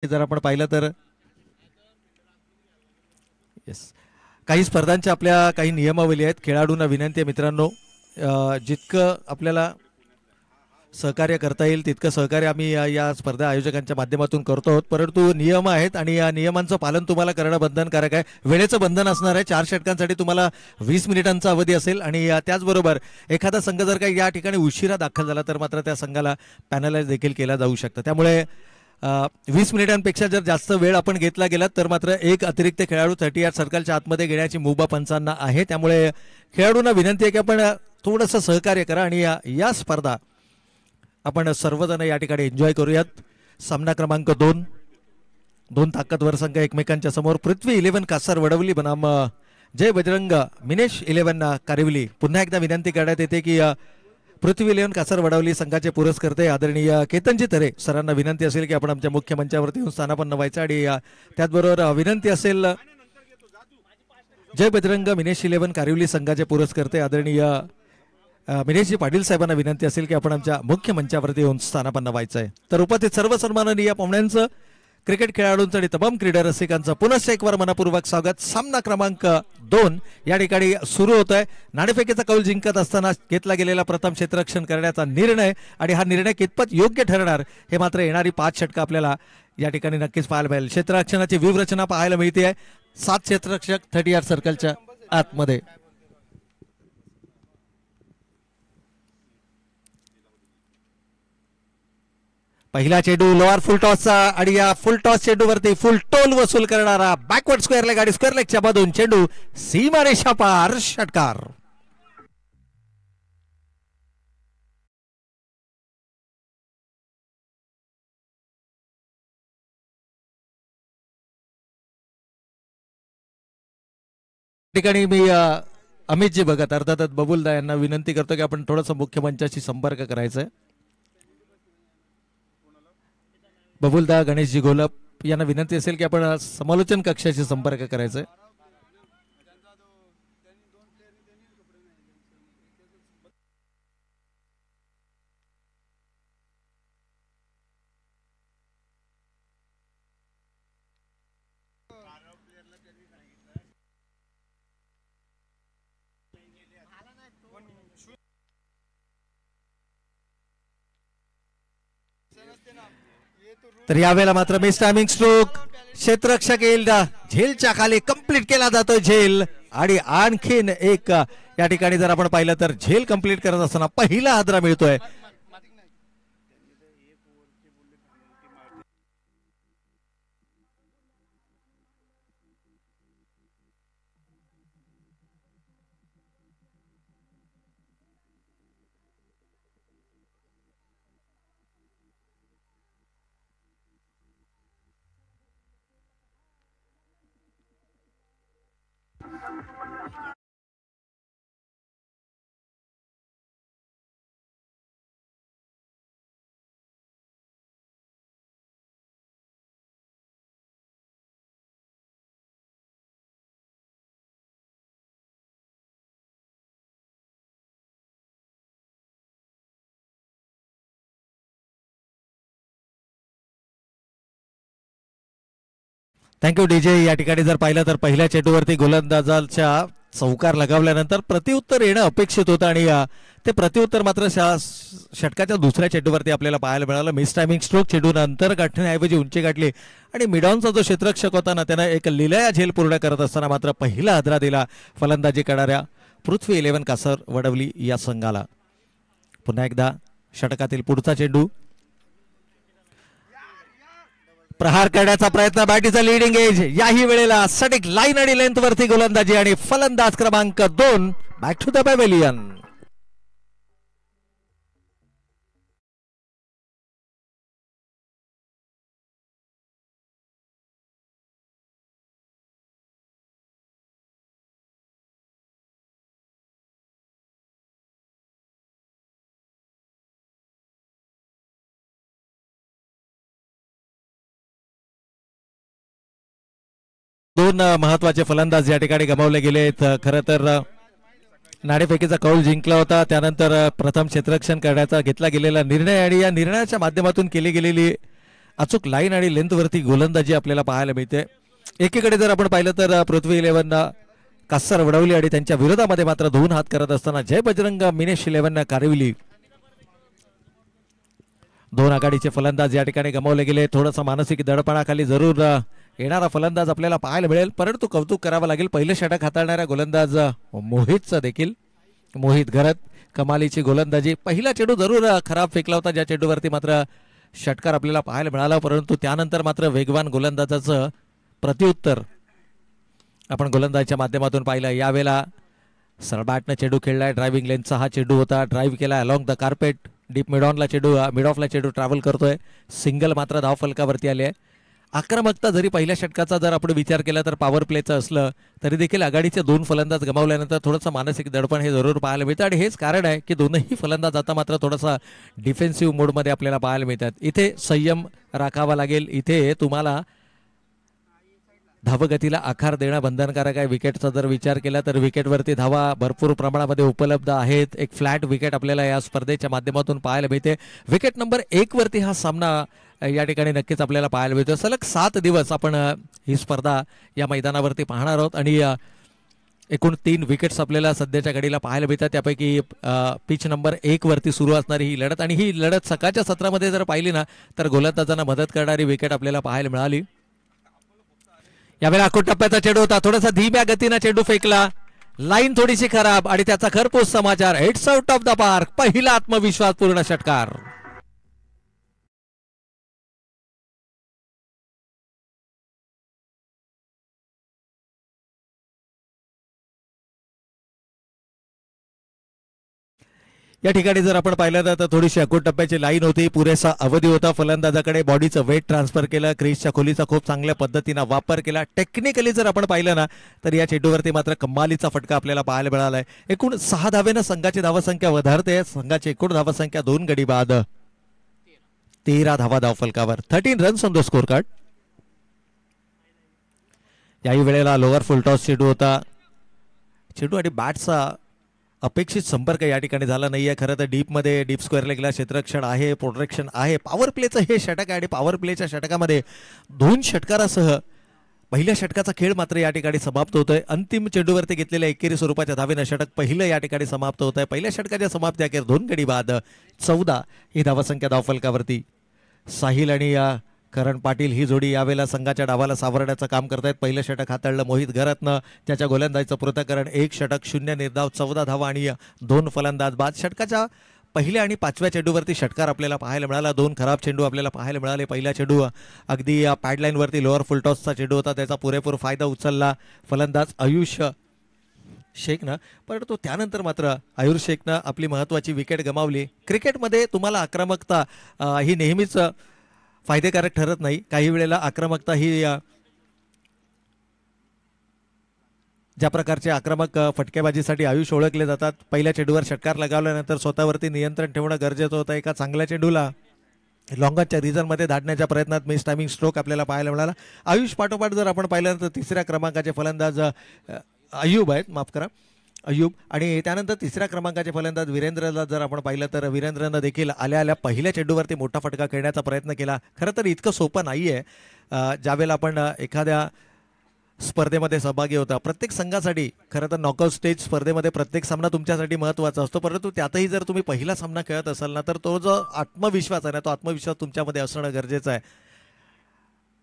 जर आपण पाहिलं तर येस, काही स्पर्धांच्या आपल्या काही नियमावली आहेत. खेळाडूंना विनंती आहे मित्रांनो, जितकं आपल्याला सहकार्य करता येईल तितकं सहकार्य आम्ही या स्पर्धा आयोजकांच्या माध्यमातून करतो आहोत. परंतु नियम आहेत आणि या नियमांचं पालन तुम्हाला करणं बंधनकारक आहे. वेळेचं बंधन असणार आहे. 4 षटकांसाठी तुम्हाला 20 मिनिटांचा अवधी असेल आणि त्याचबरोबर एखादा संघ जर काही या ठिकाणी उशिरा दाखल झाला तर मात्र त्या संघाला पॅनलाइज देखील केला जाऊ शकतं. त्यामुळे 20 मिनिटांपेक्षा जर जास्त वेळ आपण घेतला गेला तर मात्र एक अतिरिक्त खेळाडू 38 सर्कलच्या आतमध्ये घेण्याची मुभा पंचांना आहे. त्यामुळे खेळाडूंना विनंती आहे की आपण थोडंसं सहकार्य करा आणि या स्पर्धा आपण सर्वजण या ठिकाणी एन्जॉय करूयात. सामना क्रमांक 2, दोन ताकदवर संघ एकमेकांच्या समोर. पृथ्वी 11 कासार वडवली बनाम जय बजरंग मिनेश 11 कारिवली. पुन्हा एकदा विनंती करण्यात येते की पृथ्वी 11 कासार वडवली संघाचे पुरस्कर्ते आदरणीय केतनजी तरे सरांना विनंती असेल की आपण आमच्या मुख्य मंचावरती येऊन स्थानापन्न व्हायचं आणि त्याचबरोबर विनंती असेल जय बजरंग मिनेश 11 कारिवली संघाचे पुरस्कर्ते आदरणीय मिनेशजी पाटील साहेबांना विनंती असेल की आपण आमच्या मुख्य मंचावरती येऊन स्थानापन्न व्हायचं आहे. तर उपस्थित सर्व सन्माननीय पाहुण्यांचं, क्रिकेट खेळाडूंचं आणि तमाम क्रीडा रसिकांचं पुनश्च एक वार मनपूर्वक स्वागत. सामना क्रमांक 2 या ठिकाणी सुरू होत आहे. नाणेफेकीचा कौल जिंकत असताना घेतला गेलेला प्रथम क्षेत्ररक्षण करण्याचा निर्णय आणि हा निर्णय कितपत योग्य ठरणार हे मात्र येणारी 5 षटकं आपल्याला या ठिकाणी नक्कीच पाहायला मिळेल. क्षेत्ररक्षणाची व्यूहरचना पाहायला मिळते आहे. 7 क्षेत्ररक्षक 38 सर्कलच्या आतमध्ये. पहिला चेंडू लोअर फुल टॉसचा आणि या फुल टॉस चेंडूवरती फुल टोल वसूल करणारा बॅकवर्ड स्क्वेअर लेग आणि स्क्वेअर लेगच्या मधून चेंडू सीमारेषा पार, षटकार. ठिकाणी मी अमितजी बघत अर्थातच बबुलदा यांना विनंती करतो की आपण थोडंसं मुख्य मंचाशी संपर्क करायचा आहे. बबुलदा गणेशजी घोलप यांना विनंती असेल की आपण समालोचन कक्षाशी संपर्क करायचा आहे. तर यावेळेला मात्र मिस टायमिंग स्ट्रोक. क्षेत्ररक्षक येईल झेलच्या खाली कंप्लीट केला जातो झेल आणि आणखीन एक या ठिकाणी जर आपण पाहिलं तर झेल कंप्लीट करत असताना पहिला हादरा मिळतोय. Thank you DJ. या ठिकाणी जर पाहिलं तर पहिल्या चेंडूवरती गोलंदाजाच्या चौकार लगावल्यानंतर प्रतिउत्तर येणं अपेक्षित होतं आणि ते प्रतिउत्तर मात्र षटकाच्या दुसऱ्या चेंडूवरती आपल्याला पाहायला मिळालं. मिस टायमिंग स्ट्रोक चेंडूनं अंतर गाठण्याऐवजी उंची गाठली आणि मिडॉनचा जो क्षेत्ररक्षक होता ना त्यानं एक लिलाया झेल पूर्ण करत असताना मात्र पहिला हादरा दिला फलंदाजी करणाऱ्या पृथ्वी 11 कासार वडवली या संघाला. पुन्हा एकदा षटकातील पुढचा चेंडू. प्रहार करण्याचा प्रयत्न, बॅटीचा लीडिंग एज. याही वेळेला सटीक लाईन आणि लेंथ वरती गोलंदाजी आणि फलंदाज क्रमांक 2 बॅक टू द पॅव्हेलियन. दोन महत्वाचे फलंदाज या ठिकाणी गमावले गेलेत. खरं तर नाणेफेकीचा कौल जिंकला होता, त्यानंतर प्रथम क्षेत्ररक्षण करण्याचा घेतला गेलेला निर्णय आणि या निर्णयाच्या माध्यमातून केली गेलेली अचूक लाईन आणि लेंथवरती गोलंदाजी आपल्याला पाहायला मिळते. एकीकडे जर आपण पाहिलं तर पृथ्वी 11 कास्सर वडवली आणि त्यांच्या विरोधामध्ये मात्र 2 हात करत असताना जय बजरंग मिनेश 11 कारिवली. 2 आघाडीचे फलंदाज या ठिकाणी गमावले गेले. थोडासा मानसिक दडपणाखाली जरूर येणारा फलंदाज आपल्याला पाहायला मिळेल, परंतु कौतुक करावं लागेल पहिले षटक हाताळणाऱ्या गोलंदाज मोहितचं देखील. मोहित घरत कमालीची गोलंदाजी. पहिला चेंडू जरूर खराब फेकला होता, ज्या चेंडूवरती मात्र षटकार आपल्याला पाहायला मिळाला, परंतु त्यानंतर मात्र वेगवान गोलंदाजाचं प्रत्युत्तर आपण गोलंदाजीच्या माध्यमातून पाहिलं. यावेळेला सरबॅटनं चेंडू खेळलाय. ड्रायव्हिंग लेनचा हा चेंडू होता. ड्राईव्ह केला along the carpet. Deep mid ऑनला चेंडू, मिड ऑफला चेंडू ट्रॅव्हल करतोय. सिंगल मात्र धावफलकावरती आले आहे. आक्रमकता जरी पहिल्या षटकाचा जर आपण विचार केला तर पॉवर प्लेचं असलं तरी देखील आघाडीचे 2 फलंदाज गमावल्यानंतर थोडंसं मानसिक दडपण हे जरूर पाहायला मिळतं आणि हेच कारण आहे की दोनही फलंदाज आता मात्र थोडासा डिफेन्सिव्ह मोडमध्ये आपल्याला पाहायला मिळतात. इथे संयम राखावा लागेल. इथे तुम्हाला धावगतीला आकार देणं बंधनकारक आहे. विकेटचा जर विचार केला तर विकेटवरती धावा भरपूर प्रमाणामध्ये उपलब्ध आहेत. एक फ्लॅट विकेट आपल्याला या स्पर्धेच्या माध्यमातून पाहायला मिळते. विकेट नंबर 1 वरती हा सामना या ठिकाणी नक्कीच आपल्याला पाहायला मिळतो. सलग 7 दिवस आपण ही स्पर्धा या मैदानावरती पाहणार आहोत आणि एकूण 3 विकेट्स आपल्याला सध्याच्या घडीला पाहायला मिळतात. त्यापैकी पिच नंबर 1 वरती सुरू असणारी ही लढत आणि ही लढत सकाळच्या सत्रामध्ये जर पाहिली ना तर गोलंदाजांना मदत करणारी विकेट आपल्याला पाहायला मिळाली. यावेळेला आखूड टप्प्याचा चेंडू होता. थोडासा धीम्या गतीने चेंडू फेकला. लाईन थोडीशी खराब आणि त्याचा खरपूस समाचार. It's out of the park. पहिला आत्मविश्वास पूर्ण षटकार. या ठिकाणी जर आपण पाहिलं तर थोडीशी अकोट टप्प्याची लाईन होती. पुरेसा अवधी होता. फलंदाजाकडे बॉडीचं वेट ट्रान्सफर केलं. क्रीजच्या खोलीचा खूप चांगल्या पद्धतीनं वापर केला. टेक्निकली जर आपण पाहिलं ना तर या चेंडूवरती मात्र कमालीचा फटका आपल्याला पाहायला मिळाला आहे. एकूण 6 धावेनं संघाची धावसंख्या वधारते. संघाची एकूण धावसंख्या 2 गडी बाद. 13 धावा धावफलकावर. 13 runs on the score card. याही वेळेला लोअर फुलटॉस चेंडू होता. चेंडू आणि बॅटचा अपेक्षित संपर्क या ठिकाणी झाला नाहीये. खरं तर डीपमध्ये डीप स्क्वेअरला गेला. क्षेत्ररक्षण आहे, प्रोटेक्शन आहे. पॉवर प्लेचं हे षटक आहे आणि पॉवर प्लेच्या षटकामध्ये 2 षटकारासह पहिल्या षटकाचा खेळ मात्र या ठिकाणी समाप्त होतोय. अंतिम चेंडूवरती घेतलेल्या एकेरी स्वरूपाच्या धावेनं षटक पहिलं या ठिकाणी समाप्त होत आहे. पहिल्या षटकाच्या समाप्ती अखेर 2 गडी बाद. 14 ही धावसंख्या धावफलकावरती. साहिल आणि करण पाटील ही जोडी यावेळेला संघाच्या डावाला सावरण्याचं काम करतायत. पहिलं षटक हाताळलं मोहित घरतनं. त्याच्या गोलंदाजीचं पृथक्करण. 1 षटक 0 निर्धाव. 14 धावा आणि 2 फलंदाज बाद. षटकाच्या पहिल्या आणि 5व्या चेंडूवरती षटकार आपल्याला पाहायला मिळाला. 2 खराब चेंडू आपल्याला पाहायला मिळाले. पहिला चेंडू अगदी पॅडलाईनवरती लोअर फुलटॉसचा चेंडू होता. त्याचा पुरेपूर फायदा उचलला फलंदाज आयुष शेखनं, परंतु त्यानंतर मात्र आयुष शेखनं आपली महत्त्वाची विकेट गमावली. क्रिकेटमध्ये तुम्हाला आक्रमकता ही नेहमीच फायदेकारक ठरत नाही. काही वेळेला आक्रमकता ही ज्या प्रकारचे आक्रमक फटकेबाजीसाठी आयुष ओळखले जातात. पहिल्या चेंडूवर षटकार लगावल्यानंतर स्वतःवरती नियंत्रण ठेवणं गरजेचं होतं. एका चांगल्या चेंडूला लॉंगच्या रिझनमध्ये धाडण्याच्या प्रयत्नात मिस टायमिंग स्ट्रोक आपल्याला पाहायला मिळाला. आयुष पाठोपाठ जर आपण पाहिलं तर 3ऱ्या क्रमांकाचे फलंदाज अय्यूब आहेत, माफ करा, अय्यूब, आणि त्यानंतर 3ऱ्या क्रमांकाचे फलंदाज वीरेंद्रला जर आपण पाहिलं तर वीरेंद्रनं देखील आल्या पहिल्या चेंडूवरती मोठा फटका खेळण्याचा प्रयत्न केला. खरं तर इतकं सोपं नाही आहे. ज्यावेळेला आपण एखाद्या स्पर्धेमध्ये सहभागी होता, प्रत्येक संघासाठी खरं तर नॉकआउट स्टेज स्पर्धेमध्ये प्रत्येक सामना तुमच्यासाठी महत्त्वाचा असतो, परंतु त्यातही जर तुम्ही पहिला सामना खेळत असाल ना तर तो जो आत्मविश्वास आहे ना तो आत्मविश्वास तुमच्यामध्ये असणं गरजेचं आहे.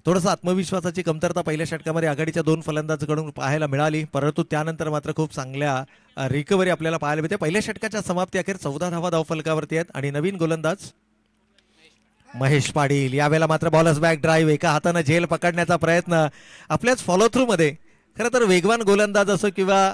थोडासा आत्मविश्वासाची कमतरता पहिल्या षटकामध्ये आघाडीच्या 2 फलंदाजांकडून पाहायला मिळाली, परंतु त्यानंतर मात्र खूप चांगल्या रिकव्हरी आपल्याला पाहायला मिळते. पहिल्या षटकाच्या समाप्ती अखेर 14 धावा धावफलकावरती आहेत आणि नवीन गोलंदाज महेश पाटील. यावेळेला मात्र बॉलर्स बॅक ड्राईव्ह, एका हाताने झेल पकडण्याचा प्रयत्न. आपल्याच फॉलो थ्रू मध्ये खरं तर वेगवान गोलंदाज असो किंवा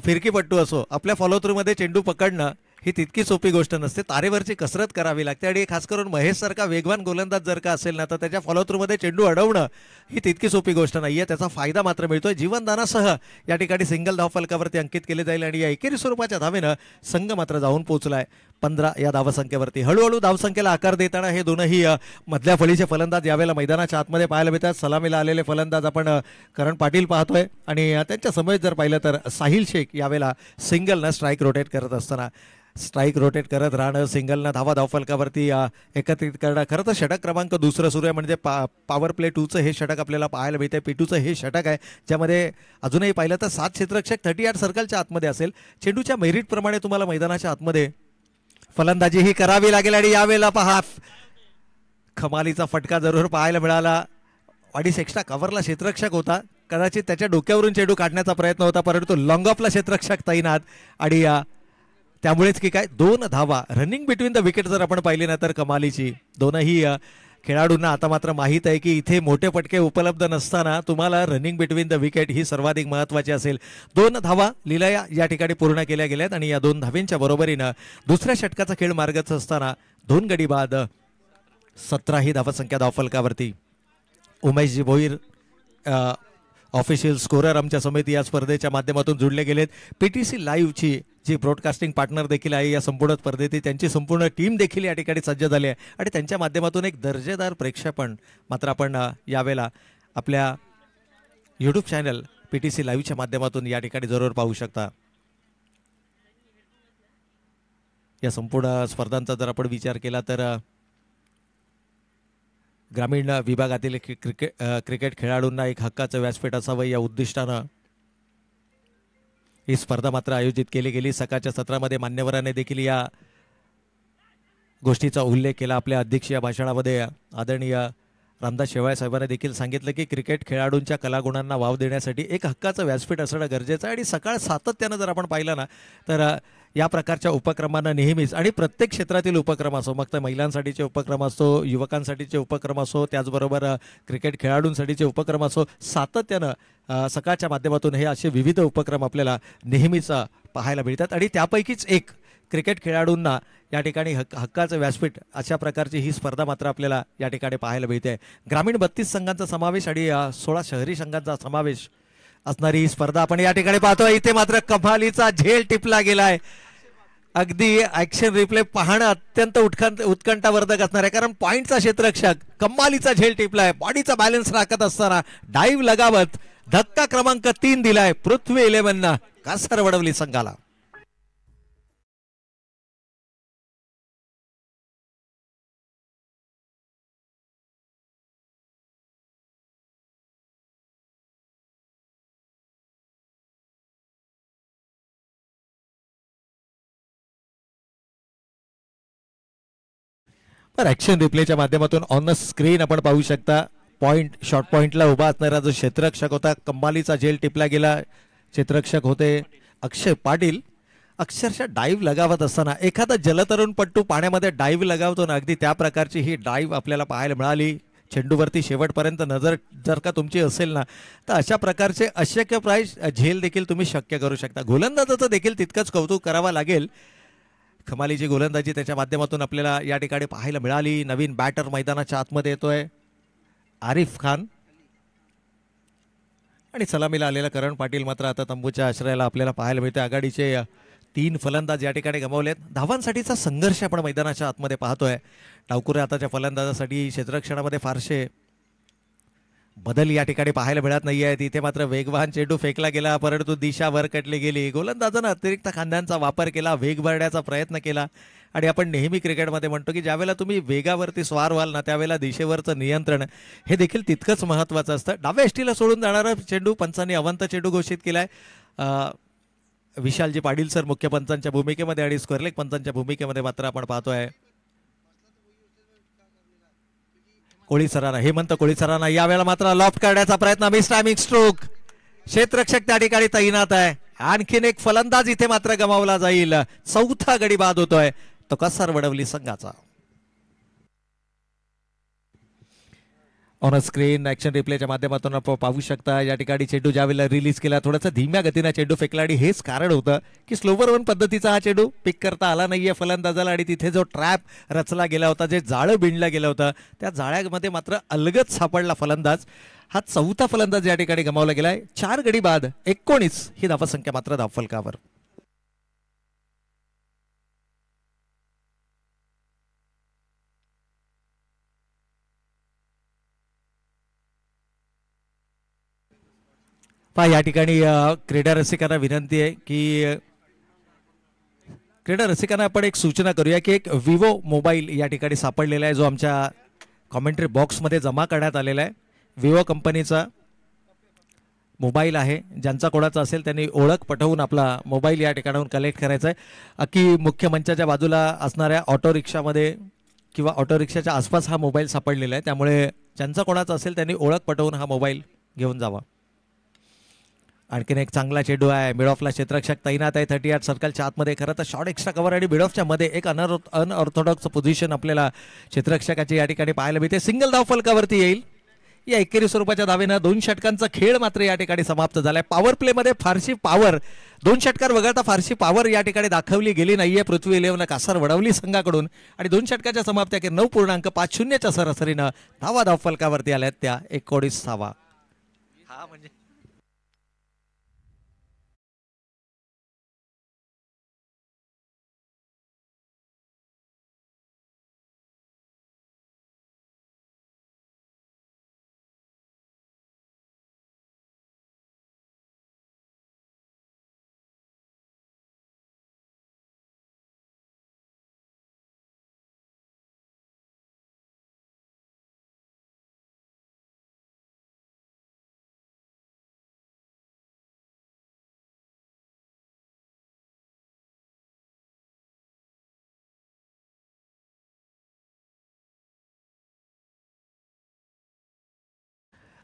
फिरकीपट्टू असो, आपल्या फॉलो थ्रू मध्ये चेंडू पकडणं ही तितकी सोपी गोष्ट नसते. तारेवरची कसरत करावी लागते आणि खास करून महेश सारखा वेगवान गोलंदाज जर का असेल ना तर त्याच्या फॉलो थ्रू मध्ये चेंडू अडवणं ही तितकी सोपी गोष्ट नाहीये. त्याचा फायदा मात्र मिळतोय. जीवनदानासह या ठिकाणी सिंगल धावफलकावरती अंकित केले जाईल आणि या एकेरी स्वरूपाच्या धावेनं संघ मात्र जाऊन पोहोचलाय. 15 या धावसंख्येवरती. हळूहळू धावसंख्येला आकार देताना हे दोनही मधल्या फळीचे फलंदाज यावेळेला मैदानाच्या आतमध्ये पाहायला मिळतात. सलामीला आलेले फलंदाज आपण करण पाटील पाहतोय आणि त्यांच्या समोर जर पाहिलं तर साहिल शेख यावेळेला सिंगलनं स्ट्राईक रोटेट करत असताना स्ट्राईक रोटेट करत राहणं, सिंगलनं धावफलकावरती एकत्रित करणं. खरं तर षटक क्रमांक दुसरं सुरू आहे म्हणजे पॉवर प्ले 2चं हे षटक आपल्याला पाहायला मिळतं. P2चं हे षटक आहे ज्यामध्ये अजूनही पाहिलं तर 7 क्षेत्ररक्षक 38 सर्कलच्या आतमध्ये असेल. चेंडूच्या मेरिटप्रमाणे तुम्हाला मैदानाच्या आतमध्ये फलंदाजी ही करावी लागेल आणि यावेळेला पहा कमालीचा फटका जरूर पाहायला मिळाला. अडीच एक्स्ट्रा कव्हरला क्षेत्ररक्षक होता, कदाचित त्याच्या डोक्यावरून चेंडू काढण्याचा प्रयत्न होता परंतु लॉंग ऑफला क्षेत्ररक्षक तैनात आणि त्यामुळेच की काय 2 धावा रनिंग बिटवीन द विकेट जर आपण पाहिली ना तर कमालीची. दोनही खेळाडूंना आता मात्र माहीत आहे की इथे मोठे फटके उपलब्ध नसताना तुम्हाला रनिंग बिटवीन द विकेट ही सर्वाधिक महत्त्वाची असेल. 2 धावा लीलया या ठिकाणी पूर्ण केल्या गेल्यात आणि या 2 धावेंच्या बरोबरीनं दुसऱ्या षटकाचा खेळ मार्गच असताना 2 गडी बाद 17 ही धावसंख्या धावफलकावरती. उमेशजी भोईर ऑफिशियल स्कोरर आमच्या समिती या स्पर्धेच्या माध्यमातून जुळले गेलेत. PTC लाईव्हची जी ब्रॉडकास्टिंग पार्टनर देखील आहे या संपूर्ण स्पर्धेत त्यांची संपूर्ण टीम देखील या ठिकाणी सज्ज झाली आहे आणि त्यांच्या माध्यमातून एक दर्जेदार प्रेक्षेपण मात्र आपण यावेळेला आपल्या यूट्यूब चॅनल PTC लाईव्हच्या माध्यमातून या ठिकाणी जरूर पाहू शकता. या संपूर्ण स्पर्धांचा जर आपण विचार केला तर ग्रामीण विभागातील क्रिकेट खेळाडूंना एक हक्काचं व्यासपीठ असावं या उद्दिष्टानं ही स्पर्धा मात्र आयोजित केली गेली. सकाळच्या सत्रामध्ये मान्यवरांनी देखील या गोष्टीचा उल्लेख केला. आपल्या अध्यक्षीय भाषणामध्ये आदरणीय रामदास शेवाळे साहेबांनी देखील सांगितलं की क्रिकेट खेळाडूंच्या कलागुणांना वाव देण्यासाठी एक हक्काचं व्यासपीठ असणं गरजेचं आहे आणि सकाळ सातत्यानं जर आपण पाहिलं ना तर या प्रकारच्या उपक्रमांना नेहमीच आणि प्रत्येक क्षेत्रातील उपक्रम असो, मग तर महिलांसाठीचे उपक्रम असो, युवकांसाठीचे उपक्रम असो, त्याचबरोबर क्रिकेट खेळाडूंसाठीचे उपक्रम असो, सातत्यानं सकाळच्या माध्यमातून हे असे विविध उपक्रम आपल्याला नेहमीच पाहायला मिळतात आणि त्यापैकीच एक क्रिकेट खेळाडूंना या ठिकाणी हक्काचं व्यासपीठ अशा प्रकारची ही स्पर्धा मात्र आपल्याला या ठिकाणी पाहायला मिळते. ग्रामीण 32 संघांचा समावेश आणि 16 शहरी संघांचा समावेश असणारी ही स्पर्धा आपण या ठिकाणी पाहतोय. इथे मात्र कमालीचा झेल टिपला गेलाय. अगदी ऍक्शन रिप्ले पाहणं अत्यंत उत्कंठावर्धक असणार आहे कारण पॉइंटचा क्षेत्ररक्षक कमालीचा झेल टिपलाय. बॉडीचा बॅलन्स राखत असताना डाईव्ह लगावत धक्का क्रमांक 3 दिलाय पृथ्वी 11 कासर वडवली संघाला. तर ऍक्शन रिप्लेच्या माध्यमातून ऑन द स्क्रीन आपण पाहू शकता पॉइंट शॉर्ट पॉइंटला उभा असणारा जो क्षेत्ररक्षक होता कमालीचा झेल टिपला गेला. क्षेत्ररक्षक होते अक्षय पाटील. अक्षरशः डाईव्ह लगावत असताना एखादा जलतरणपटू पाण्यामध्ये डाईव्ह लगावतो ना अगदी त्या प्रकारची ही डाईव्ह आपल्याला पाहायला मिळाली. चेंडूवरती शेवटपर्यंत नजर जर का तुमची असेल ना तर अशा प्रकारचे अशक्यप्राय झेल देखील तुम्ही शक्य करू शकता. गोलंदाजाचं देखील तितकंच कौतुक करावं लागेल. कमालीची गोलंदाजी त्याच्या माध्यमातून आपल्याला या ठिकाणी पाहायला मिळाली. नवीन बॅटर मैदानाच्या आतमध्ये येतोय आरिफ खान आणि सलामीला आलेला करण पाटील मात्र आता तंबूच्या आश्रयाला आपल्याला पाहायला मिळते. आघाडीचे 3 फलंदाज या ठिकाणी गमावलेत. धावांसाठीचा संघर्ष आपण मैदानाच्या आतमध्ये पाहतोय. डावकुरे आताच्या फलंदाजासाठी क्षेत्ररक्षणामध्ये फारसे बदल या ठिकाणी पाहायला मिळत नाहीये. तिथे मात्र वेगवान चेंडू फेकला गेला परंतु दिशा वर कटली गेली. गोलंदाजानं अतिरिक्त खांद्यांचा वापर केला, वेग भरण्याचा प्रयत्न केला आणि आपण नेहमी क्रिकेटमध्ये म्हणतो की ज्यावेळेला तुम्ही वेगावरती स्वार व्हाल ना त्यावेळेला दिशेवरचं नियंत्रण हे देखील तितकंच महत्त्वाचं असतं. डाव्या एष्टीला सोडून जाणारा चेंडू पंचांनी अवंत चेंडू घोषित केलाय. विशालजी पाटील सर मुख्य पंचांच्या भूमिकेमध्ये आणि स्क्वेअरलेग पंचांच्या भूमिकेमध्ये मात्र आपण पाहतोय कोळी सरांना, हेमंत कोळी सरांना. यावेळेला मात्र लॉफ्ट करण्याचा प्रयत्न, मिस टायमिंग स्ट्रोक. क्षेत्ररक्षक त्या ठिकाणी तैनात आहे. आणखीन एक फलंदाज इथे मात्र गमावला जाईल. 4था गडी बाद होतोय तो कासर वडवली संघाचा. ऑन स्क्रीन ऍक्शन रिप्लेच्या माध्यमातून आपण पाहू शकता या ठिकाणी चेंडू ज्यावेळेला रिलीज केला थोडासा धीम्या गतीने चेंडू फेकला आणि हेच कारण होतं की स्लोवर वन पद्धतीचा हा चेंडू पिक करता आला नाहीये फलंदाजाला आणि तिथे जो ट्रॅप रचला गेला होता, जे जाळं बिंडलं गेलं होतं त्या जाळ्यामध्ये मात्र अलगद सापडला फलंदाज. हा 4था फलंदाज या ठिकाणी गमावला गेलाय. 4 गडी बाद 19 ही धावसंख्या मात्र धावफलकावर. पहा या ठिकाणी क्रीडा रसिकांना विनंती आहे की क्रीडा रसिकांना आपण एक सूचना करूया की एक विवो मोबाईल या ठिकाणी सापडलेला आहे जो आमच्या कॉमेंट्री बॉक्समध्ये जमा करण्यात आलेला आहे. विवो कंपनीचा मोबाईल आहे. ज्यांचा कोणाचा असेल त्यांनी ओळख पटवून आपला मोबाईल या ठिकाणाहून कलेक्ट करायचा आहे. अख्खी मुख्य मंचाच्या बाजूला असणाऱ्या ऑटो रिक्षामध्ये किंवा ऑटो रिक्षाच्या आसपास हा मोबाईल सापडलेला आहे. त्यामुळे ज्यांचा कोणाचा असेल त्यांनी ओळख पटवून हा मोबाईल घेऊन जावा. आणखीन एक चांगला चेंडू आहे. मिड ऑफला क्षेत्ररक्षक तैनात आहे 38 सर्कलच्या आतमध्ये. खरं तर शॉर्ट एक्स्ट्रा कव्हर आणि मिड ऑफच्या मध्ये एक अनऑर्थोडॉक्स पोझिशन आपल्याला क्षेत्ररक्षकाची या ठिकाणी पाहायला मिळते. सिंगल धाव फलकावरती येईल. या 21 स्वरूपाच्या धावेनं 2 षटकांचा खेळ मात्र या ठिकाणी समाप्त झालाय. पॉवर प्ले मध्ये फारशी पॉवर 2 षटकार वगळता फारशी पॉवर या ठिकाणी दाखवली गेली नाहीये. पृथ्वी 11 कासार वडवली संघाकडून आणि 2 षटकाच्या समाप्ती अखेर 9.50च्या सरासरीनं धावा धाव फलकावरती आल्यात त्या 19 धावा. हा म्हणजे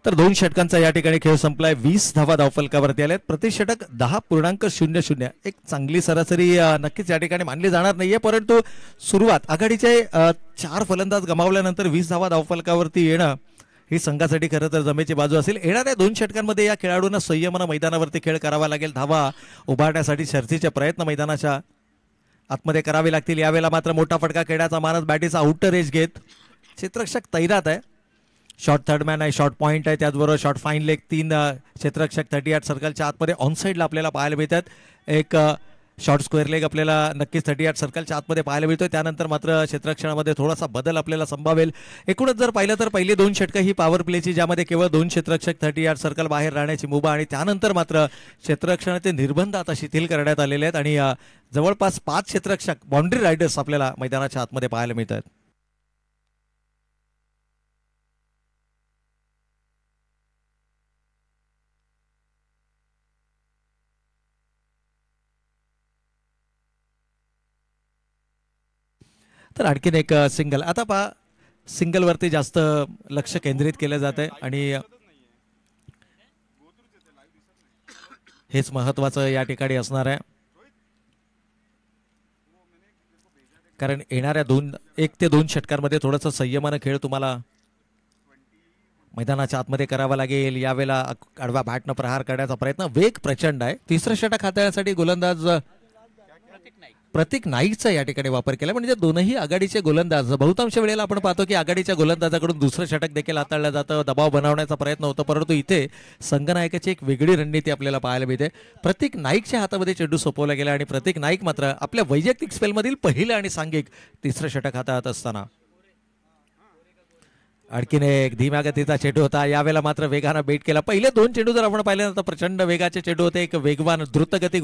तर 2 षटकांचा या ठिकाणी खेळ संपलाय. 20 धावा धावफलकावरती आल्यात. प्रति षटक 10.00. एक चांगली सरासरी नक्कीच या ठिकाणी मानली जाणार नाहीये, परंतु सुरुवात आघाडीचे 4 फलंदाज गमावल्यानंतर 20 धावा धावफलकावरती येणं ही संघासाठी खरं तर जमेची बाजू असेल. येणाऱ्या 2 षटकांमध्ये या खेळाडूंना संयमानं मैदानावरती खेळ करावा लागेल. धावा उभारण्यासाठी शर्थीचे प्रयत्न मैदानाच्या आतमध्ये करावे लागतील. यावेळेला मात्र मोठा फटका खेळण्याचा मानस बॅटीचा आउटर एज घेत क्षेत्ररक्षक तैनात आहे. शॉर्ट थर्डमॅन आहे, शॉर्ट पॉईंट आहे, त्याचबरोबर शॉर्ट फाईन लेग 3 क्षेत्ररक्षक 38 सर्कलच्या आतमध्ये ऑनसाईडला आपल्याला पाहायला मिळतात. एक शॉर्ट स्क्वेअर लेग आपल्याला नक्कीच 38 सर्कलच्या आतमध्ये पाहायला मिळतोय. त्यानंतर मात्र क्षेत्ररक्षणामध्ये थोडासा बदल आपल्याला संभावेल. एकूणच जर पाहिलं तर पहिले 2 षटकं ही पॉवर प्लेची, ज्यामध्ये केवळ 2 क्षेत्ररक्षक 38 सर्कल बाहेर राहण्याची मुभा आणि त्यानंतर मात्र क्षेत्ररक्षणाचे निर्बंध आता शिथिल करण्यात आलेले आहेत आणि जवळपास 5 क्षेत्ररक्षक बाउंड्री रायडर्स आपल्याला मैदानाच्या आतमध्ये पाहायला मिळतात. तर आणखीन एक सिंगल. आता पहा सिंगलवरती जास्त लक्ष केंद्रित केलं जात आहे आणि हेच महत्त्वाचं या ठिकाणी असणार आहे. कारण येणाऱ्या 1 ते 2 षटकांमध्ये थोडंसं संयमानं खेळ तुम्हाला मैदानाच्या आतमध्ये करावा लागेल. यावेळेला आडवा बॅटनं प्रहार करण्याचा प्रयत्न, वेग प्रचंड आहे. 3रं षटक हाताळण्यासाठी गोलंदाज प्रतीक नाईकचा या ठिकाणी वापर केला. म्हणजे दोनही आघाडीचे गोलंदाज, बहुतांश वेळेला आपण पाहतो की आघाडीच्या गोलंदाजाकडून 2रं षटक देखील हाताळलं जातं, दबाव बनवण्याचा प्रयत्न होतो, परंतु इथे संघनायकाची एक वेगळी रणनीती आपल्याला पाहायला मिळते. प्रतीक नाईकच्या हातामध्ये चेंडू सोपवला गेला आणि प्रतीक नाईक मात्र आपल्या वैयक्तिक स्पेलमधील पहिलं आणि सांघिक 3रं षटक हाताळत असताना आणखीन एक धीम्या गतीचा चेंडू होता. यावेळेला मात्र वेगानं बेट केला. पहिले 2 चेंडू जर आपण पाहिले तर प्रचंड वेगाचे चेंडू होते. एक वेगवान द्रुतगती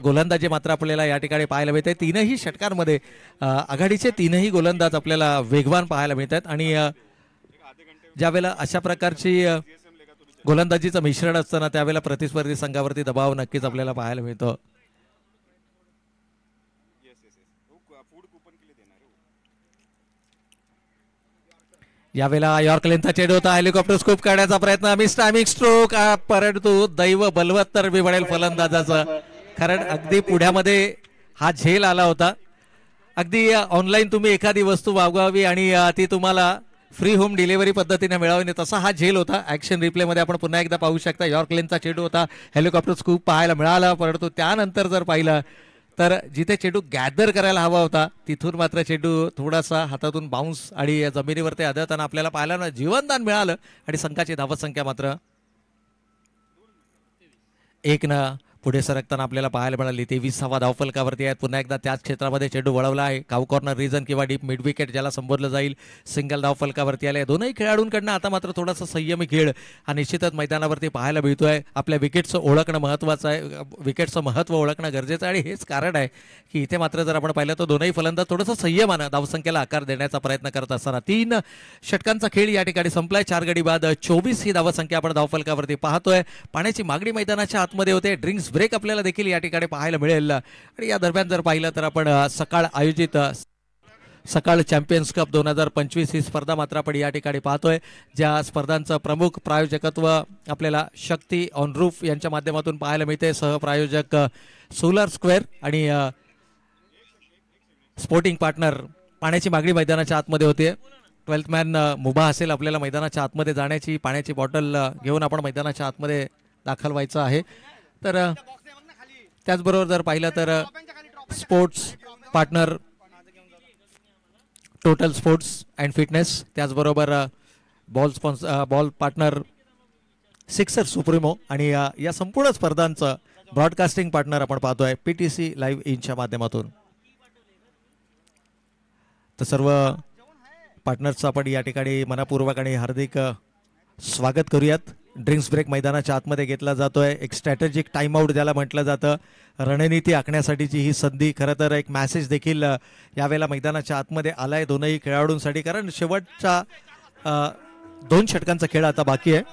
गोलंदाजी मात्र आपल्याला या ठिकाणी पाहायला मिळते. 3ही षटकांमध्ये आघाडीचे 3ही गोलंदाज आपल्याला वेगवान पाहायला मिळतात आणि ज्यावेळेला अशा प्रकारची गोलंदाजीचं मिश्रण असतं ना, त्यावेळेला प्रतिस्पर्धी संघावरती दबाव नक्कीच आपल्याला पाहायला मिळतो. यावेळेला यॉर्कलेनचा चेंडू होता. हेलिकॉप्टर स्कूप करण्याचा प्रयत्न, मिस्टामिक स्ट्रोक, परंतु दैव बलवत्तर बी म्हणेल फलंदाजाचं. कारण अगदी पुढ्यामध्ये हा झेल आला होता. अगदी ऑनलाईन तुम्ही एखादी वस्तू मागवावी आणि ती तुम्हाला फ्री होम डिलिव्हरी पद्धतीने मिळावी, तसा हा झेल होता. ऍक्शन रिप्लेमध्ये आपण पुन्हा एकदा पाहू शकता. यॉर्कलेनचा चेंडू होता, हेलिकॉप्टर स्कूप पाहायला मिळाला, परंतु त्यानंतर जर पाहिलं तर जिथे चेंडू गॅदर करायला हवा होता तिथून मात्र चेंडू थोडासा हातातून बाउन्स आणि जमिनीवरती आदळताना आपल्याला पाहायला जीवनदान मिळालं आणि संघाची धावसंख्या मात्र 1 न पुढे सरकताना आपल्याला पाहायला मिळाली. 23वा धावफलकावरती आहेत. पुन्हा एकदा त्याच क्षेत्रामध्ये चेंडू वळवला आहे. काऊ कॉर्नर रिजन किंवा डीप मिड विकेट ज्याला संबोधलं जाईल. सिंगल धावफलकावरती आले. दोनही खेळाडूंकडनं आता मात्र थोडासा संयमी खेळ हा निश्चितच मैदानावरती पाहायला मिळतोय. आपल्या विकेटचं ओळखणं महत्त्वाचं आहे. विकेटचं महत्त्व ओळखणं गरजेचं आहे आणि हेच कारण आहे की इथे मात्र जर आपण पाहिलं तर दोनही फलंदाज थोडंसं संयमानं धावसंख्येला आकार देण्याचा प्रयत्न करत असताना 3 षटकांचा खेळ या ठिकाणी संपलाय. 4 गडी बाद 24 ही धावसंख्या आपण धावफलकावरती पाहतोय. पाण्याची मागणी मैदानाच्या आतमध्ये होते. ड्रिंक्स ब्रेक आपल्याला देखील या ठिकाणी पाहायला मिळेल. आणि या दरम्यान जर पाहिलं तर आपण सकाळ आयोजित सकाळ चॅम्पियन्स कप 2025 ही स्पर्धा मात्र आपण या ठिकाणी पाहतोय. ज्या स्पर्धांचं प्रमुख प्रायोजकत्व आपल्याला शक्ती ऑन रूफ यांच्या माध्यमातून पाहायला मिळते. सहप्रायोजक सोलार स्क्वेअर आणि स्पोर्टिंग पार्टनर पाण्याची मागणी मैदानाच्या आतमध्ये होते. 12th मॅन मुभा असेल आपल्याला मैदानाच्या आतमध्ये जाण्याची. पाण्याची बॉटल घेऊन आपण मैदानाच्या आतमध्ये दाखल व्हायचं आहे. तर त्याचबरोबर जर पाहिलं तर sports partner Total Sports and fitness, त्याचबरोबर बॉल पार्टनर सिक्सर सुप्रीमो आणि या संपूर्ण स्पर्धांचं ब्रॉडकास्टिंग पार्टनर आपण पाहतोय PTC लाईव्ह इनच्या माध्यमातून. तर सर्व पार्टनर्सचं आपण या ठिकाणी मनपूर्वक आणि हार्दिक स्वागत करूयात. ड्रिंक्स ब्रेक मैदानाच्या आतमध्ये घेतला जातोय. एक स्ट्रॅटेजिक टाइम आउट ज्याला म्हटलं जातं, रणनीती आखण्यासाठीची ही संधी. खरं तर एक मॅसेज देखील यावेळेला मैदानाच्या आतमध्ये आलाय दोनही खेळाडूंसाठी, कारण शेवटच्या 2 षटकांचा खेळ आता बाकी आहे.